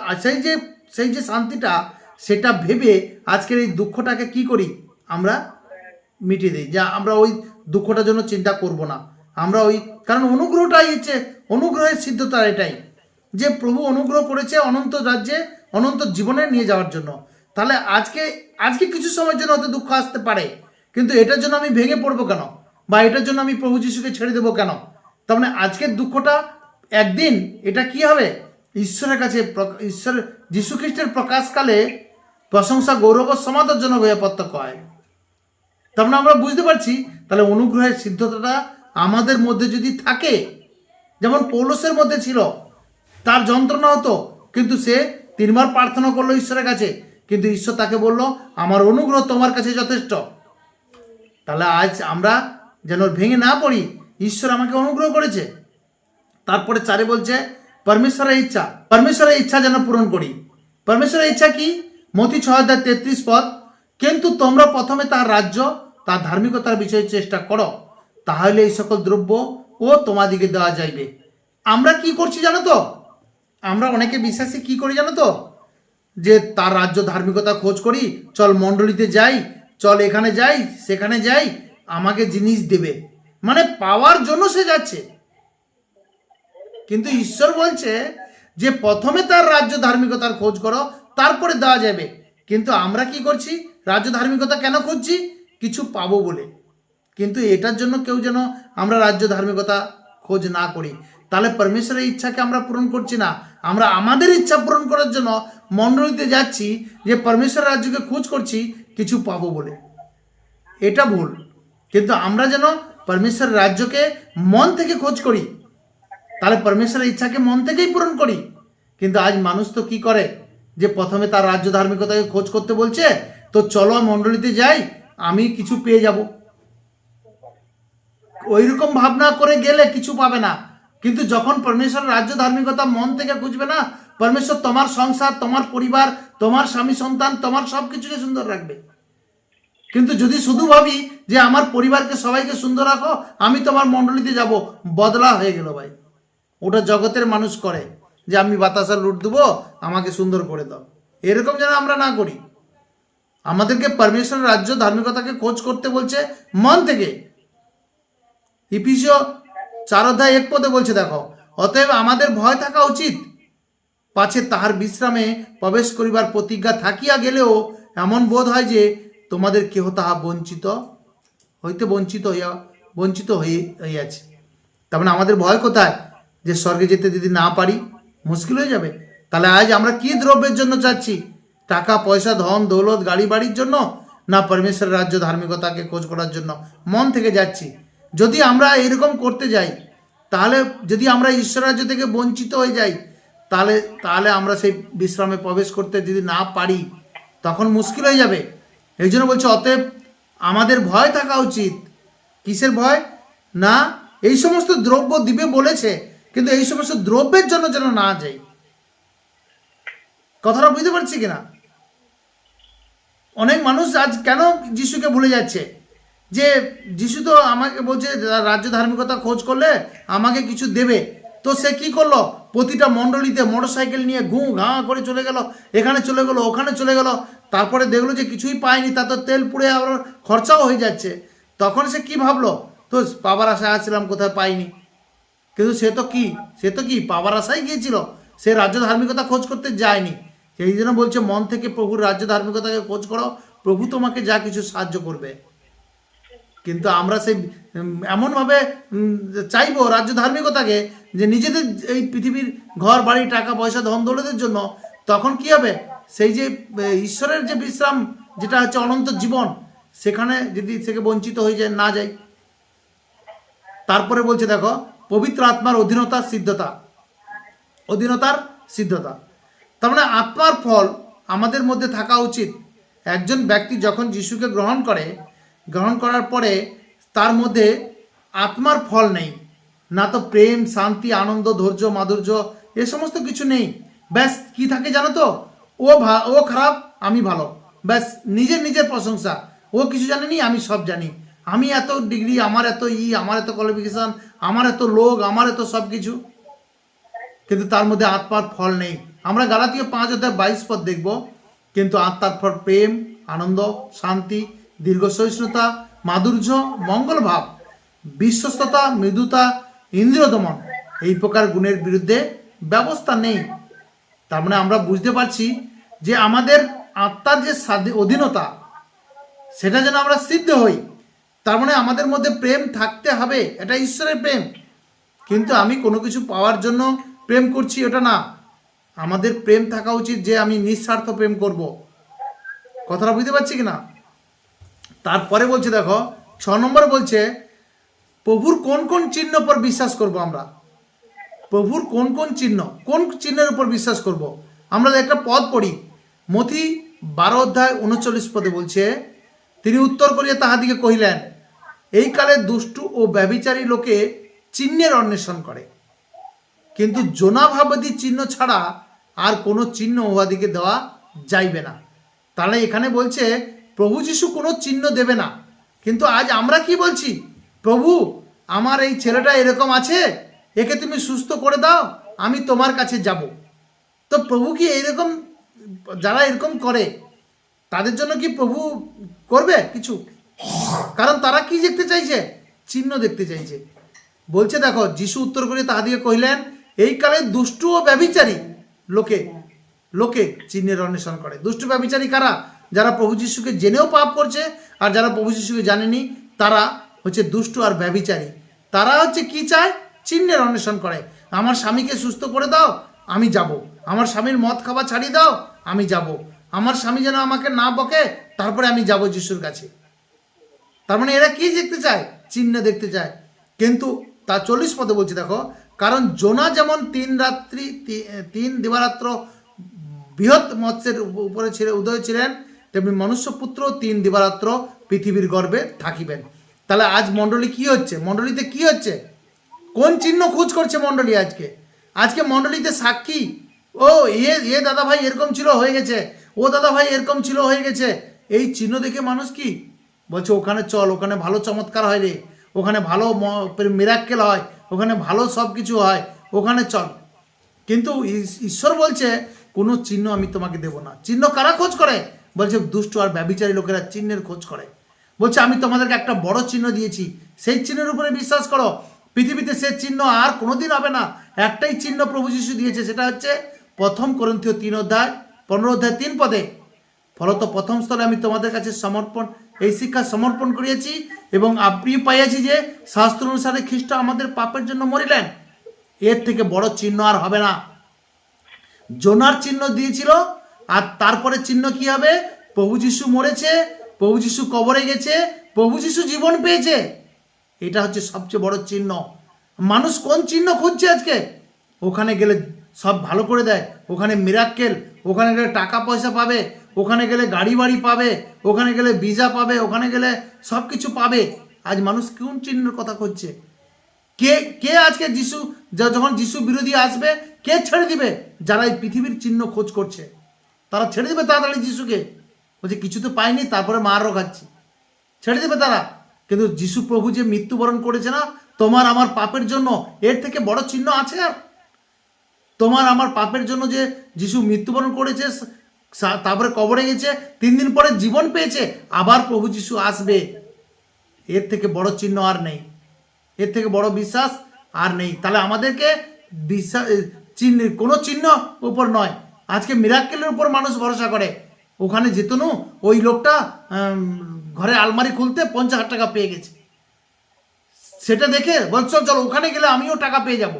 সেই যে শান্তিটা, সেটা ভেবে আজকের এই দুঃখটাকে কি করি, আমরা মিটিয়ে দিই, যা আমরা ওই দুঃখটার জন্য চিন্তা করব না। আমরা কারণ অনুগ্রহটাই হচ্ছে, অনুগ্রহের সিদ্ধতা এটাই যে প্রভু অনুগ্রহ করেছে অনন্ত রাজ্যে, অনন্ত জীবনে নিয়ে যাওয়ার জন্য। তাহলে আজকে কিছু সময়ের জন্য হয়তো দুঃখ আসতে পারে, কিন্তু এটার জন্য আমি ভেঙে পড়বো কেন, বা এটার জন্য আমি প্রভু যিশুকে ছেড়ে দেবো কেন? তার মানে আজকের দুঃখটা একদিন এটা কি হবে, ঈশ্বরের কাছে, ঈশ্বর যীশু খ্রিস্টের প্রকাশকালে প্রশংসা, গৌরব, সমাদরজনক হয়ে প্রত্যক্ষ হয়। তার মানে আমরা বুঝতে পারছি, তাহলে অনুগ্রহের সিদ্ধতাটা আমাদের মধ্যে যদি থাকে, যেমন পৌলুসের মধ্যে ছিল, তার যন্ত্রণা হতো, কিন্তু সে 3বার প্রার্থনা করলো ঈশ্বরের কাছে, কিন্তু ঈশ্বর তাকে বলল আমার অনুগ্রহ তোমার কাছে যথেষ্ট। তাহলে আজ আমরা যেন ভেঙে না পড়ি, ঈশ্বর আমাকে অনুগ্রহ করেছে। তারপরে 4 বলছে পরমেশ্বরের ইচ্ছা যেন পূরণ করি। পরমেশ্বরের ইচ্ছা কি? মতি 6:33, কিন্তু তোমরা প্রথমে তার রাজ্য, তার ধার্মিকতার বিষয়ে চেষ্টা করো, তাহলে এই সকল দ্রব্য ও তোমাদিকে দেওয়া যাইবে। আমরা কি করছি জানো তো? আমরা অনেকে বিশ্বাসী কি করি জানো তো? যে তার রাজ্য, ধার্মিকতা খোঁজ করি, চল মণ্ডলীতে যাই, চল এখানে যাই, সেখানে যাই, আমাকে জিনিস দেবে, মানে পাওয়ার জন্য সে যাচ্ছে। কিন্তু ঈশ্বর বলছে যে প্রথমে তার রাজ্য, ধার্মিকতার খোঁজ করো, তারপরে দেওয়া যাবে। কিন্তু আমরা কি করছি? রাজ্য ধার্মিকতা কেন খুঁজছি? কিছু পাবো বলে। কিন্তু এটার জন্য কেউ যেন আমরা রাজ্য ধার্মিকতা খোঁজ না করি, তাহলে পরমেশ্বরের ইচ্ছাকে আমরা পূরণ করছি না। আমরা আমাদের ইচ্ছা পূরণ করার জন্য মণ্ডলীতে যাচ্ছি, যে পরমেশ্বরের রাজ্যকে খোঁজ করছি কিছু পাবো বলে। এটা ভুল। কিন্তু আমরা যেন পরমেশ্বরের রাজ্যকে মন থেকে খোঁজ করি, তাহলে পরমেশ্বরের ইচ্ছাকে মন থেকেই পূরণ করি। কিন্তু আজ মানুষ তো কি করে, যে প্রথমে তার রাজ্য ধার্মিকতাকে খোঁজ করতে বলছে, তো চলো মণ্ডলীতে যাই, আমি কিছু পেয়ে যাব। ওইরকম ভাবনা করে গেলে কিছু পাবে না। কিন্তু যখন পরমেশ্বরের রাজ্য ধার্মিকতা মন থেকে খুঁজবে না, পরমেশ্বর তোমার সংসার, তোমার পরিবার, তোমার স্বামী সন্তান, তোমার সব কিছুকে সুন্দর রাখবে। কিন্তু যদি শুধু ভাবি যে আমার পরিবারকে সবাইকে সুন্দর রাখো, আমি তোমার মণ্ডলীতে যাব, বদলা হয়ে গেল ভাই। ওটা জগতের মানুষ করে, যে আমি বাতাসা লুট দেবো, আমাকে সুন্দর করে দাও। এরকম যেন আমরা না করি। আমাদেরকে পরমেশ্বরের রাজ্য, ধার্মিকতাকে খোঁজ করতে বলছে মন থেকে। ইফিসীয় 4:1 বলছে, দেখো, অতএব আমাদের ভয় থাকা উচিত, পাছে তাহার বিশ্রামে প্রবেশ করিবার প্রতিজ্ঞা থাকিয়া গেলেও এমন বোধ হয় যে তোমাদের কেহ তাহা বঞ্চিত হইয়াছে। তার মানে আমাদের ভয় কোথায়? যে স্বর্গে যেতে যদি না পারি, মুশকিল হয়ে যাবে। তাহলে আজ আমরা কি দ্রব্যের জন্য চাচ্ছি? টাকা পয়সা, ধন দৌলত, গাড়ি বাড়ির জন্য, না পরমেশ্বরের রাজ্য ধার্মিকতাকে খোঁজ করার জন্য মন থেকে যাচ্ছি? যদি আমরা এরকম করতে যাই, তাহলে যদি আমরা ঈশ্বর রাজ্য থেকে বঞ্চিত হয়ে যাই, তাহলে আমরা সেই বিশ্রামে প্রবেশ করতে যদি না পারি, তখন মুশকিল হয়ে যাবে। এই জন্য বলছে, অতএব আমাদের ভয় থাকা উচিত। কিসের ভয়? না এই সমস্ত দ্রব্য দিবে বলেছে, কিন্তু এই সমস্ত দ্রব্যের জন্য যেন না যাই। কথাটা বুঝতে পারছি কিনা? অনেক মানুষ আজ কেন যিশুকে ভুলে যাচ্ছে, যে যিশু তো আমাকে বলছে রাজ্য ধার্মিকতা খোঁজ করলে আমাকে কিছু দেবে। তো সে কি করলো, প্রতিটা মণ্ডলীতে মোটরসাইকেল নিয়ে ঘু ঘা করে চলে গেল, এখানে চলে গেলো ওখানে চলে গেল, তারপরে দেখলো যে কিছুই পায়নি, তা তো তেল পুড়ে আবার খরচাও হয়ে যাচ্ছে। তখন সে কি ভাবলো, তো পাবার আশায় আসছিলাম কোথায় পাইনি। কিন্তু সে তো কি পাওয়ার আশায় গিয়েছিল, সে রাজ্য ধার্মিকতা খোঁজ করতে যায়নি। সেই জন্য বলছে মন থেকে প্রভুর রাজ্য ধার্মিকতাকে খোঁজ করো, প্রভু তোমাকে যা কিছু সাহায্য করবে। কিন্তু আমরা সেই এমনভাবে চাইবো রাজ্য ধার্মিকতাকে যে নিজেদের এই পৃথিবীর ঘর বাড়ি টাকা পয়সা ধন দৌলতের জন্য, তখন কি হবে, সেই যে ঈশ্বরের যে বিশ্রাম যেটা হচ্ছে অনন্ত জীবন, সেখানে যদি থেকে বঞ্চিত হয়ে যায় না যায়। তারপরে বলছে দেখো, পবিত্র আত্মার অধীনতার সিদ্ধতা। তার মানে আত্মার ফল আমাদের মধ্যে থাকা উচিত। একজন ব্যক্তি যখন যিশুকে গ্রহণ করার পরে তার মধ্যে আত্মার ফল নেই, না তো প্রেম শান্তি আনন্দ ধৈর্য মাধুর্য এ সমস্ত কিছু নেই। ব্যাস কি থাকে জানো তো, ও খারাপ আমি ভালো, ব্যাস নিজের প্রশংসা, ও কিছু জানেনি আমি সব জানি, আমি এত ডিগ্রি, আমার এত আমার এত কোয়ালিফিকেশন, আমার এত লোক, আমার এত সব কিছু। কিন্তু তার মধ্যে আত্মার ফল নেই। আমরা গালাতীয় 5:22 দেখব, কিন্তু আত্মার ফল প্রেম আনন্দ শান্তি দীর্ঘ সহিষ্ণুতা মাধুর্য মঙ্গল ভাব বিশ্বস্ততা মৃদুতা ইন্দ্রিয় দমন, এই প্রকার গুণের বিরুদ্ধে ব্যবস্থা নেই। তার মানে আমরা বুঝতে পারছি যে আমাদের আত্মার যে অধীনতা, সেটা যেন আমরা সিদ্ধ হই। তার মানে আমাদের মধ্যে প্রেম থাকতে হবে, এটা ঈশ্বরের প্রেম। কিন্তু আমি কোনো কিছু পাওয়ার জন্য প্রেম করছি ওটা না, আমাদের প্রেম থাকা উচিত যে আমি নিঃস্বার্থ প্রেম করব। কথাটা বুঝতে পারছি কিনা? তারপরে বলছে দেখো 6 নম্বরে বলছে প্রভুর কোন কোন চিহ্ন উপর বিশ্বাস করব আমরা। প্রভুর কোন চিহ্নের উপর বিশ্বাস করব। আমরা একটা পদ পড়ি, মথি 12:39 বলছে, তিনি উত্তর করিয়া তাহাদিকে কহিলেন, এই কালে দুষ্টু ও ব্যভিচারী লোকে চিহ্নের অন্বেষণ করে, কিন্তু জোনাভাবাদী চিহ্ন ছাড়া আর কোনো চিহ্ন উহাদিকে দেওয়া যাইবে না। তাহলে এখানে বলছে প্রভু যিশু কোনো চিহ্ন দেবে না। কিন্তু আজ আমরা কি বলছি, প্রভু আমার এই ছেলেটা এরকম আছে, একে তুমি সুস্থ করে দাও, আমি তোমার কাছে যাব। তো প্রভু কি এইরকম, যারা এরকম করে তাদের জন্য কি প্রভু করবে কিছু? কারণ তারা কি দেখতে চাইছে, চিহ্ন দেখতে চাইছে। বলছে দেখো, যিশু উত্তর করে তাহাদিকে কহিলেন, এই কালে দুষ্টু ও ব্যভিচারী লোকে চিহ্নের অন্বেষণ করে। দুষ্টু ব্যভিচারী কারা? যারা প্রভু যিশুকে জেনেও পাপ করছে, আর যারা প্রভু যিশুকে জানেনি তারা হচ্ছে দুষ্টু আর ব্যভিচারী। তারা হচ্ছে কি চায়, চিহ্নের অন্বেষণ করে। আমার স্বামীকে সুস্থ করে দাও, আমি যাব। আমার স্বামীর মদ খাওয়া ছাড়িয়ে দাও, আমি যাব। আমার স্বামী যেন আমাকে না বকে, তারপরে আমি যাব যিশুর কাছে। তার মানে এরা কি দেখতে চায়, চিহ্ন দেখতে চায়। কিন্তু তা 40 বলছে দেখো, কারণ জোনা যেমন 3 দিবারাত্র বৃহৎ মৎস্যের উপরে উদয় ছিলেন, তেমনি মনুষ্যপুত্র 3 দিবারাত্র পৃথিবীর গর্ভে থাকিবেন। তাহলে আজ মণ্ডলী কি হচ্ছে, মণ্ডলীতে কি হচ্ছে, কোন চিহ্ন খোঁজ করছে মণ্ডলী? আজকে মণ্ডলীতে সাক্ষী, ও এ দাদা ভাই এরকম ছিল হয়ে গেছে, ও দাদা ভাই এরকম ছিল হয়ে গেছে। এই চিহ্ন দেখে মানুষ কি বলছে, ওখানে চল, ওখানে ভালো চমৎকার হয় রে, ওখানে ভালো মিরাক্কেল হয়, ওখানে ভালো সব কিছু হয়, ওখানে চল। কিন্তু ঈশ্বর বলছে কোনো চিহ্ন আমি তোমাকে দেব না। চিহ্ন কারা খোঁজ করে? বলছে দুষ্ট আর ব্যভিচারী লোকেরা চিহ্নের খোঁজ করে। বলছে আমি তোমাদেরকে একটা বড় চিহ্ন দিয়েছি, সেই চিহ্নের উপরে বিশ্বাস করো। পৃথিবীতে সে চিহ্ন আর কোনোদিন হবে না। একটাই চিহ্ন প্রভু যিশু দিয়েছে, সেটা হচ্ছে 1 Corinthians 15:3 ফলত প্রথম স্থলে আমি তোমাদের কাছে এই শিক্ষা সমর্পণ করিয়াছি এবং আপনি পাইয়াছি যে শাস্ত্র অনুসারে খ্রিস্ট আমাদের পাপের জন্য মরিলেন। এর থেকে বড় চিহ্ন আর হবে না। জোনার চিহ্ন দিয়েছিল, আর তারপরে চিহ্ন কি হবে? প্রভু যিশু মরেছে, প্রভু যিশু কবরে গেছে, প্রভু যিশু জীবন পেয়েছে। এটা হচ্ছে সবচেয়ে বড় চিহ্ন। মানুষ কোন চিহ্ন খুঁজছে আজকে? ওখানে গেলে সব ভালো করে দেয়, ওখানে মিরাক্কেল, ওখানে গেলে টাকা পয়সা পাবে, ওখানে গেলে গাড়ি বাড়ি পাবে, ওখানে গেলে ভিসা পাবে, ওখানে গেলে সব কিছু পাবে। আজ মানুষ কোন চিহ্নের কথা খুঁজছে? কে আজকে যখন যিশু বিরোধী আসবে, কে ছেড়ে দিবে? যারা এই পৃথিবীর চিহ্ন খোঁজ করছে, তারা ছেড়ে দিবে তাড়াতাড়ি যিশুকে। বলছে কিছু তো পাইনি, তারপরে মারও খাচ্ছি, ছেড়ে দেবে তারা। কিন্তু যিশু প্রভু যে মৃত্যুবরণ করেছে না তোমার আমার পাপের জন্য, এর থেকে বড় চিহ্ন আছে আর? তোমার আমার পাপের জন্য যে যিশু মৃত্যুবরণ করেছে, তারপরে কবরে গেছে, 3 দিন পরে জীবন পেয়েছে, আবার প্রভু যিশু আসবে, এর থেকে বড় চিহ্ন আর নেই, এর থেকে বড় বিশ্বাস আর নেই। তাহলে আমাদেরকে বিশ্বাস চিহ্ন, কোনো চিহ্ন উপর নয়, আজকে মিরাক্কেলের উপর মানুষ ভরসা করে। ওখানে যেত নু, ওই লোকটা ঘরে আলমারি খুলতে 50,000 টাকা পেয়ে গেছে, সেটা দেখে বল চল চল ওখানে গেলে আমিও টাকা পেয়ে যাব।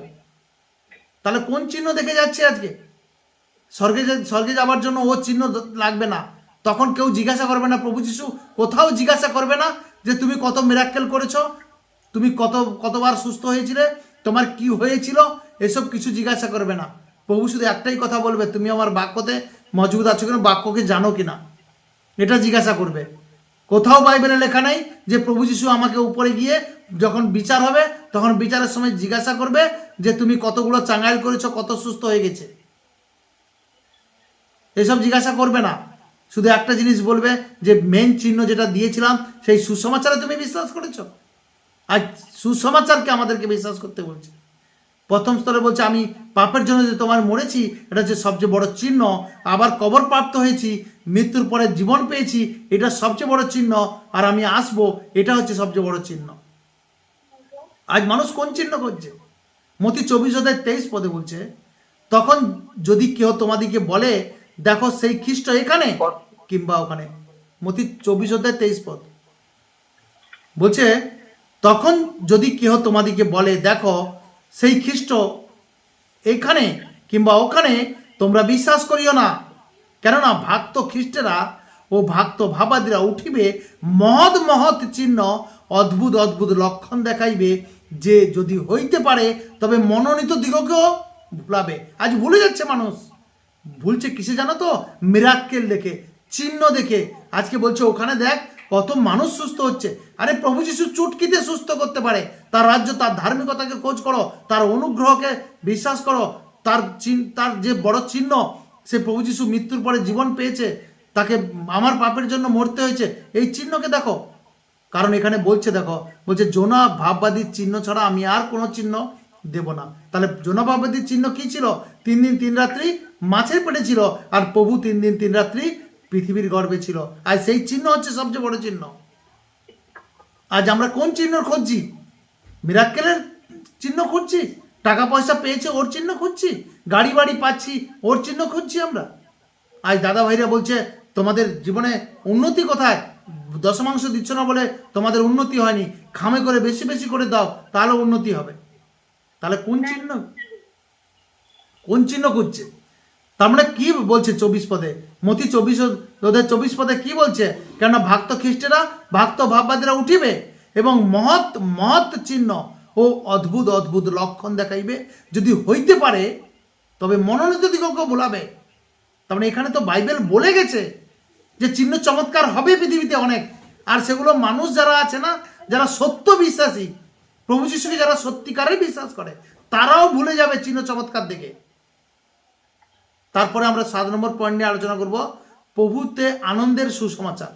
তাহলে কোন চিহ্ন দেখে যাচ্ছে আজকে? স্বর্গে যাওয়ার জন্য ও চিহ্ন লাগবে না, তখন কেউ জিজ্ঞাসা করবে না, প্রভু যিশু কোথাও জিজ্ঞাসা করবে না যে তুমি কত মিরাক্কেল করেছো, তুমি কতবার সুস্থ হয়েছিলে, তোমার কি হয়েছিল, এসব কিছু জিজ্ঞাসা করবে না। প্রভু শুধু একটাই কথা বলবে, তুমি আমার বাক্যতে মজবুত আছো কিনা, বাক্যকে জানো কিনা, এটা জিজ্ঞাসা করবে। কোথাও বাইবেলে লেখা নেই যে প্রভু যিশু আমাকে উপরে গিয়ে যখন বিচার হবে তখন বিচারের সময় জিজ্ঞাসা করবে যে তুমি কতগুলো চাঙ্গাইল করেছো, কত সুস্থ হয়ে গেছে, এসব জিজ্ঞাসা করবে না। শুধু একটা জিনিস বলবে যে মেন চিহ্ন যেটা দিয়েছিলাম সেই সুসমাচারে তুমি বিশ্বাস করেছো। আর সুসমাচারকে আমাদেরকে বিশ্বাস করতে বলছে। প্রথম স্তরে বলছে আমি পাপের জন্য যে তোমার মরেছি, এটা হচ্ছে সবচেয়ে বড় চিহ্ন। আবার কবর প্রাপ্ত হয়েছি, মৃত্যুর পরে জীবন পেয়েছি, এটা সবচেয়ে বড় চিহ্ন। আর আমি আসবো, এটা হচ্ছে সবচেয়ে বড় চিহ্ন। আজ মানুষ কোন চিহ্ন করছে? মতি 24:23 বলছে, তখন যদি কেউ তোমাদিকে বলে দেখো সেই খ্রিস্ট এখানে কিংবা ওখানে। মতি 24:23 বলছে, তখন যদি কেহ তোমাদিকে বলে দেখো সেই খ্রিস্ট এখানে কিংবা ওখানে, তোমরা বিশ্বাস করিও না। কেননা ভক্ত খ্রিস্টেরা ও ভক্ত ভাবাদীরা উঠিবে, মহৎ মহৎ চিহ্ন অদ্ভুত অদ্ভুত লক্ষণ দেখাইবে, যে যদি হইতে পারে তবে মনোনীত দিগকেও ভুলাবে। আজ ভুলে যাচ্ছে মানুষ, ভুলছে কিসে জানো তো? মিরাক্কেল দেখে, চিহ্ন দেখে। আজকে বলছে ওখানে দেখ কত মানুষ সুস্থ হচ্ছে। আরে প্রভু যিশু চুটকিতে সুস্থ করতে পারে। তার রাজ্য, তার ধার্মিকতাকে খোঁজ করো, তার অনুগ্রহকে বিশ্বাস করো, তার যে বড় চিহ্ন, সে প্রভু যিশু মৃত্যুর পরে জীবন পেয়েছে, তাকে আমার পাপের জন্য মরতে হয়েছে, এই চিহ্নকে দেখো। কারণ এখানে বলছে দেখো, বলছে জোনা ভাববাদীর চিহ্ন ছাড়া আমি আর কোনো চিহ্ন দেব না। তাহলে জোনা ভাববাদীর চিহ্ন কি ছিল? 3 দিন 3 রাত্রি মাছের পেটে ছিল, আর প্রভু 3 দিন 3 রাত্রি পৃথিবীর গর্ভে ছিল। আর সেই চিহ্ন হচ্ছে সবচেয়ে বড় চিহ্ন। আজ আমরা কোন চিহ্ন খুঁজছি? মিরাক্কেলের চিহ্ন খুঁজছি? টাকা পয়সা পেয়েছে ওর চিহ্ন খুঁজছি? গাড়ি বাড়ি পাচ্ছি ওর চিহ্ন খুঁজছি আমরা? আজ দাদা ভাইরা বলছে তোমাদের জীবনে উন্নতি কোথায়? দশমাংশ দিচ্ছ না বলে তোমাদের উন্নতি হয়নি, খামে করে বেশি বেশি করে দাও, তাহলে উন্নতি হবে। তাহলে কোন চিহ্ন, কোন চিহ্ন খুঁজছে? তার মানে কি বলছে 24 মতি 24 কি বলছে? কেননা ভক্ত খ্রিস্টেরা, ভক্ত ভাববাদীরা উঠিবে এবং মহৎ মহৎ চিহ্ন ও অদ্ভুত অদ্ভুত লক্ষণ দেখাইবে, যদি হইতে পারে তবে মনোনীত দিগকে ভুলাবে। তার মানে এখানে তো বাইবেল বলে গেছে যে চিহ্ন চমৎকার হবে পৃথিবীতে অনেক, আর সেগুলো মানুষ যারা আছে না, যারা সত্য বিশ্বাসী, প্রভু যিশুকে যারা সত্যিকারের বিশ্বাস করে, তারাও ভুলে যাবে চিহ্ন চমৎকার দেখে। তারপরে আমরা 7 নম্বর পয়েন্ট নিয়ে আলোচনা করব, প্রভুতে আনন্দের সুসমাচার।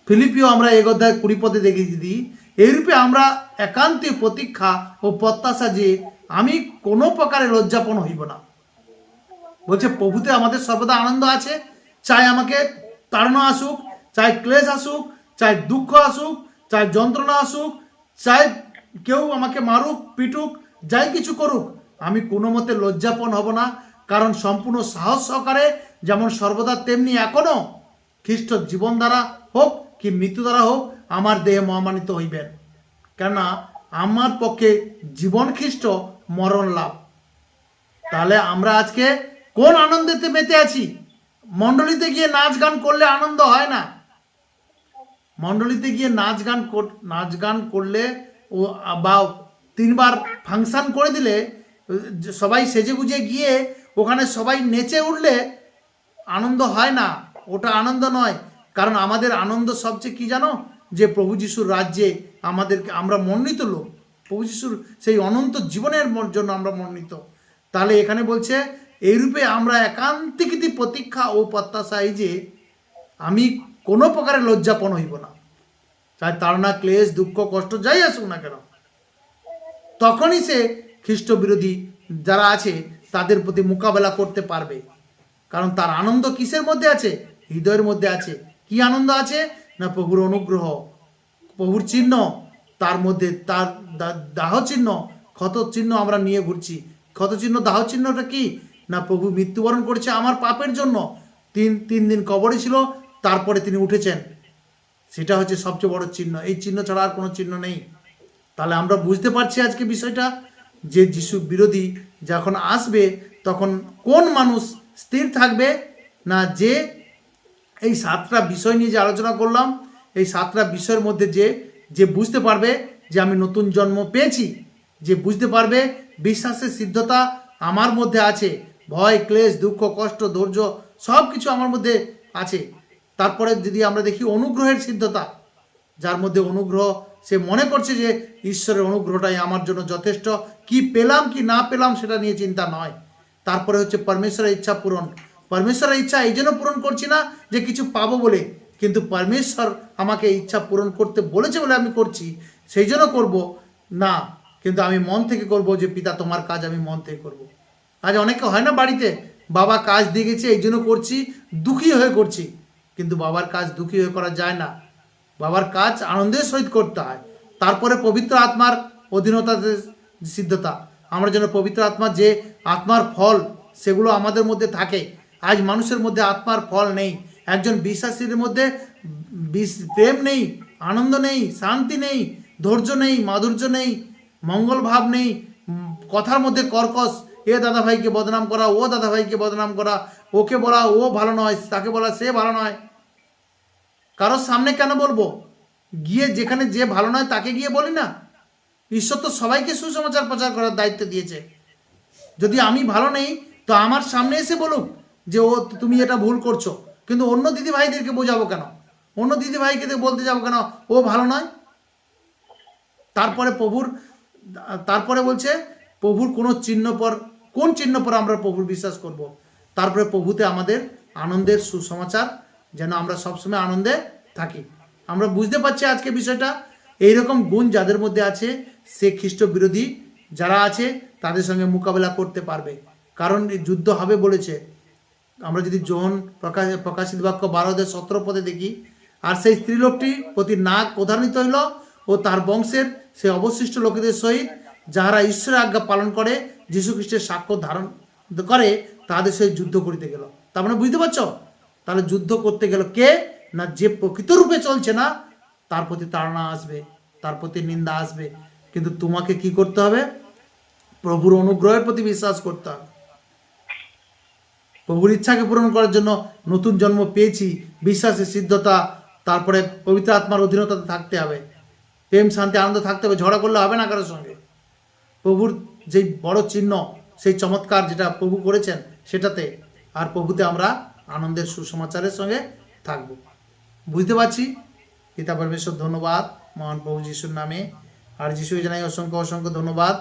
ফিলিপিও আমরা 1:20 দেখেছি দিই, এইরূপে আমরা একান্তে প্রতীক্ষা ও প্রত্যাশা যে আমি কোনো প্রকারে লজ্জাপন হইব না। বলছে প্রভুতে আমাদের সর্বদা আনন্দ আছে, চাই আমাকে তাড়না আসুক, চাই ক্লেশ আসুক, চাই দুঃখ আসুক, চাই যন্ত্রণা আসুক, চাই কেউ আমাকে মারুক পিটুক, যাই কিছু করুক, আমি কোনো মতে লজ্জাপন হব না। কারণ সম্পূর্ণ সাহস সহকারে যেমন সর্বদা তেমনি এখনো খ্রিস্ট জীবন দ্বারা হোক কি মৃত্যু দ্বারা হোক আমার দেহে মহামানিত হইবেন। কেননা আমার পক্ষে জীবন খ্রিস্ট, মরণ লাভ। তাহলে আমরা আজকে কোন আনন্দেতে মেতে আছি? মণ্ডলীতে গিয়ে নাচ গান করলে আনন্দ হয় না। মণ্ডলীতে গিয়ে নাচ গান করলে ও বা 3 বার ফাংশন করে দিলে, সবাই সেজে গুজে গিয়ে ওখানে সবাই নেচে উঠলে আনন্দ হয় না, ওটা আনন্দ নয়। কারণ আমাদের আনন্দ সবচেয়ে কি জানো? যে প্রভু যিশুর রাজ্যে আমরা মনোনীত লোক, প্রভু যিশুর সেই অনন্ত জীবনের জন্য আমরা মনোনীত। তাহলে এখানে বলছে এইরূপে আমরা একান্তিকৃতি প্রতীক্ষা ও প্রত্যাশায় যে আমি কোনো প্রকারের লজ্জাপন হইব না, চাই তাড়না ক্লেশ দুঃখ কষ্ট যাই আসুক না কেন, তখনই সে খ্রিস্ট বিরোধী যারা আছে তাদের প্রতি মোকাবেলা করতে পারবে। কারণ তার আনন্দ কিসের মধ্যে আছে? হৃদয়ের মধ্যে আছে। কি আনন্দ আছে? না প্রভুর অনুগ্রহ, প্রভুর চিহ্ন, তার মধ্যে তার দাহ চিহ্ন, ক্ষত চিহ্ন আমরা নিয়ে ঘুরছি। ক্ষত চিহ্ন, দাহ চিহ্নটা কি? না প্রভু মৃত্যুবরণ করেছে আমার পাপের জন্য, তিন দিন কবরে ছিল, তারপরে তিনি উঠেছেন। সেটা হচ্ছে সবচেয়ে বড় চিহ্ন। এই চিহ্ন ছাড়া আর কোনো চিহ্ন নেই। তাহলে আমরা বুঝতে পারছি আজকে বিষয়টা, যে যিশু বিরোধী যখন আসবে তখন কোন মানুষ স্থির থাকবে? না যে এই 7টা বিষয় নিয়ে যে আলোচনা করলাম, এই 7টা বিষয়ের মধ্যে যে বুঝতে পারবে যে আমি নতুন জন্ম পেয়েছি, যে বুঝতে পারবে বিশ্বাসের সিদ্ধতা আমার মধ্যে আছে, ভয় ক্লেশ দুঃখ কষ্ট ধৈর্য সব কিছু আমার মধ্যে আছে। তারপরে যদি আমরা দেখি অনুগ্রহের সিদ্ধতা, যার মধ্যে অনুগ্রহ, সে মনে করছে যে ঈশ্বরের অনুগ্রহটাই আমার জন্য যথেষ্ট, কি পেলাম কি না পেলাম সেটা নিয়ে চিন্তা নয়। তারপরে হচ্ছে পরমেশ্বরের ইচ্ছা পূরণ। পরমেশ্বরের ইচ্ছা এই জন্য পূরণ করছি না যে কিছু পাবো বলে, কিন্তু পরমেশ্বর আমাকে ইচ্ছা পূরণ করতে বলেছে বলে আমি করছি, সেই জন্য করবো না, কিন্তু আমি মন থেকে করব যে পিতা তোমার কাজ আমি মন থেকে করব। আজ অনেকে হয় না বাড়িতে, বাবা কাজ দিয়ে গেছে এই জন্য করছি, দুঃখী হয়ে করছি, কিন্তু বাবার কাজ দুঃখী হয়ে করা যায় না, বাবার কাজ আনন্দের সহিত করতে হয়। তারপরে পবিত্র আত্মার অধীনতাতে সিদ্ধতা, আমরা যেন পবিত্র আত্মার যে আত্মার ফল সেগুলো আমাদের মধ্যে থাকে। আজ মানুষের মধ্যে আত্মার ফল নেই। একজন বিশ্বাসীর মধ্যে প্রেম নেই, আনন্দ নেই, শান্তি নেই, ধৈর্য নেই, মাধুর্য নেই, মঙ্গল ভাব নেই, কথার মধ্যে কর্কশ, এ দাদা ভাইকে বদনাম করা, ও দাদা ভাইকে বদনাম করা, ওকে বলা ও ভালো নয়, তাকে বলা সে ভালো নয়। কারোর সামনে কেন বলবো? গিয়ে যেখানে যে ভালো নয় তাকে গিয়ে বলি না? ঈশ্বর তো সবাইকে সুসমাচার প্রচার করার দায়িত্ব দিয়েছে। যদি আমি ভালো নেই তো আমার সামনে এসে বলুক যে ও তুমি এটা ভুল করছো, কিন্তু অন্য দিদি ভাইদেরকে বোঝাবো কেন? অন্য দিদি ভাইকে বলতে যাবো কেন ও ভালো নয়? তারপরে বলছে প্রভুর কোন চিহ্ন পর, কোন চিহ্ন পর আমরা প্রভুর বিশ্বাস করব। তারপরে প্রভুতে আমাদের আনন্দের সুসমাচার, যেন আমরা সবসময় আনন্দে থাকি। আমরা বুঝতে পারছি আজকে বিষয়টা, এইরকম গুণ যাদের মধ্যে আছে সে খ্রিস্ট বিরোধী যারা আছে তাদের সঙ্গে মোকাবেলা করতে পারবে। কারণ যুদ্ধ হবে বলেছে। আমরা যদি যোহন প্রকাশিত বাক্য 12:17 পদে দেখি, আর সেই স্ত্রীলোকটি প্রতি নাগ প্রধানিত হইল ও তার বংশের সে অবশিষ্ট লোকেদের সহিত যাহারা ঈশ্বরের আজ্ঞা পালন করে যীশু খ্রিস্টের সাক্ষ্য ধারণ করে তাদের সহিত যুদ্ধ করিতে গেল। তার মানে বুঝতে পারছো? তাহলে যুদ্ধ করতে গেল কে? না যে প্রকৃত রূপে চলছে না, তার প্রতি তাড়না আসবে, তার প্রতি নিন্দা আসবে, কিন্তু তোমাকে কি করতে হবে? প্রভুর অনুগ্রহের প্রতি বিশ্বাস করতে হবে। প্রভুর ইচ্ছাকে পূরণ করার জন্য নতুন জন্ম পেয়েছি, বিশ্বাসের সিদ্ধতা, তারপরে পবিত্র আত্মার অধীনতাতে থাকতে হবে, প্রেম শান্তি আনন্দ থাকতে হবে, ঝগড়া করলে হবে না কারোর সঙ্গে। প্রভুর যেই বড় চিহ্ন, সেই চমৎকার যেটা প্রভু করেছেন সেটাতে, আর প্রভুতে আমরা আনন্দের সুসমাচারের সঙ্গে থাকব। বুঝতে পারছি? পিতা পরমেশ্বর ধন্যবাদ মহান প্রভু যিশুর নামে, আর যিশুকে জানাই অসংখ্য অসংখ্য ধন্যবাদ।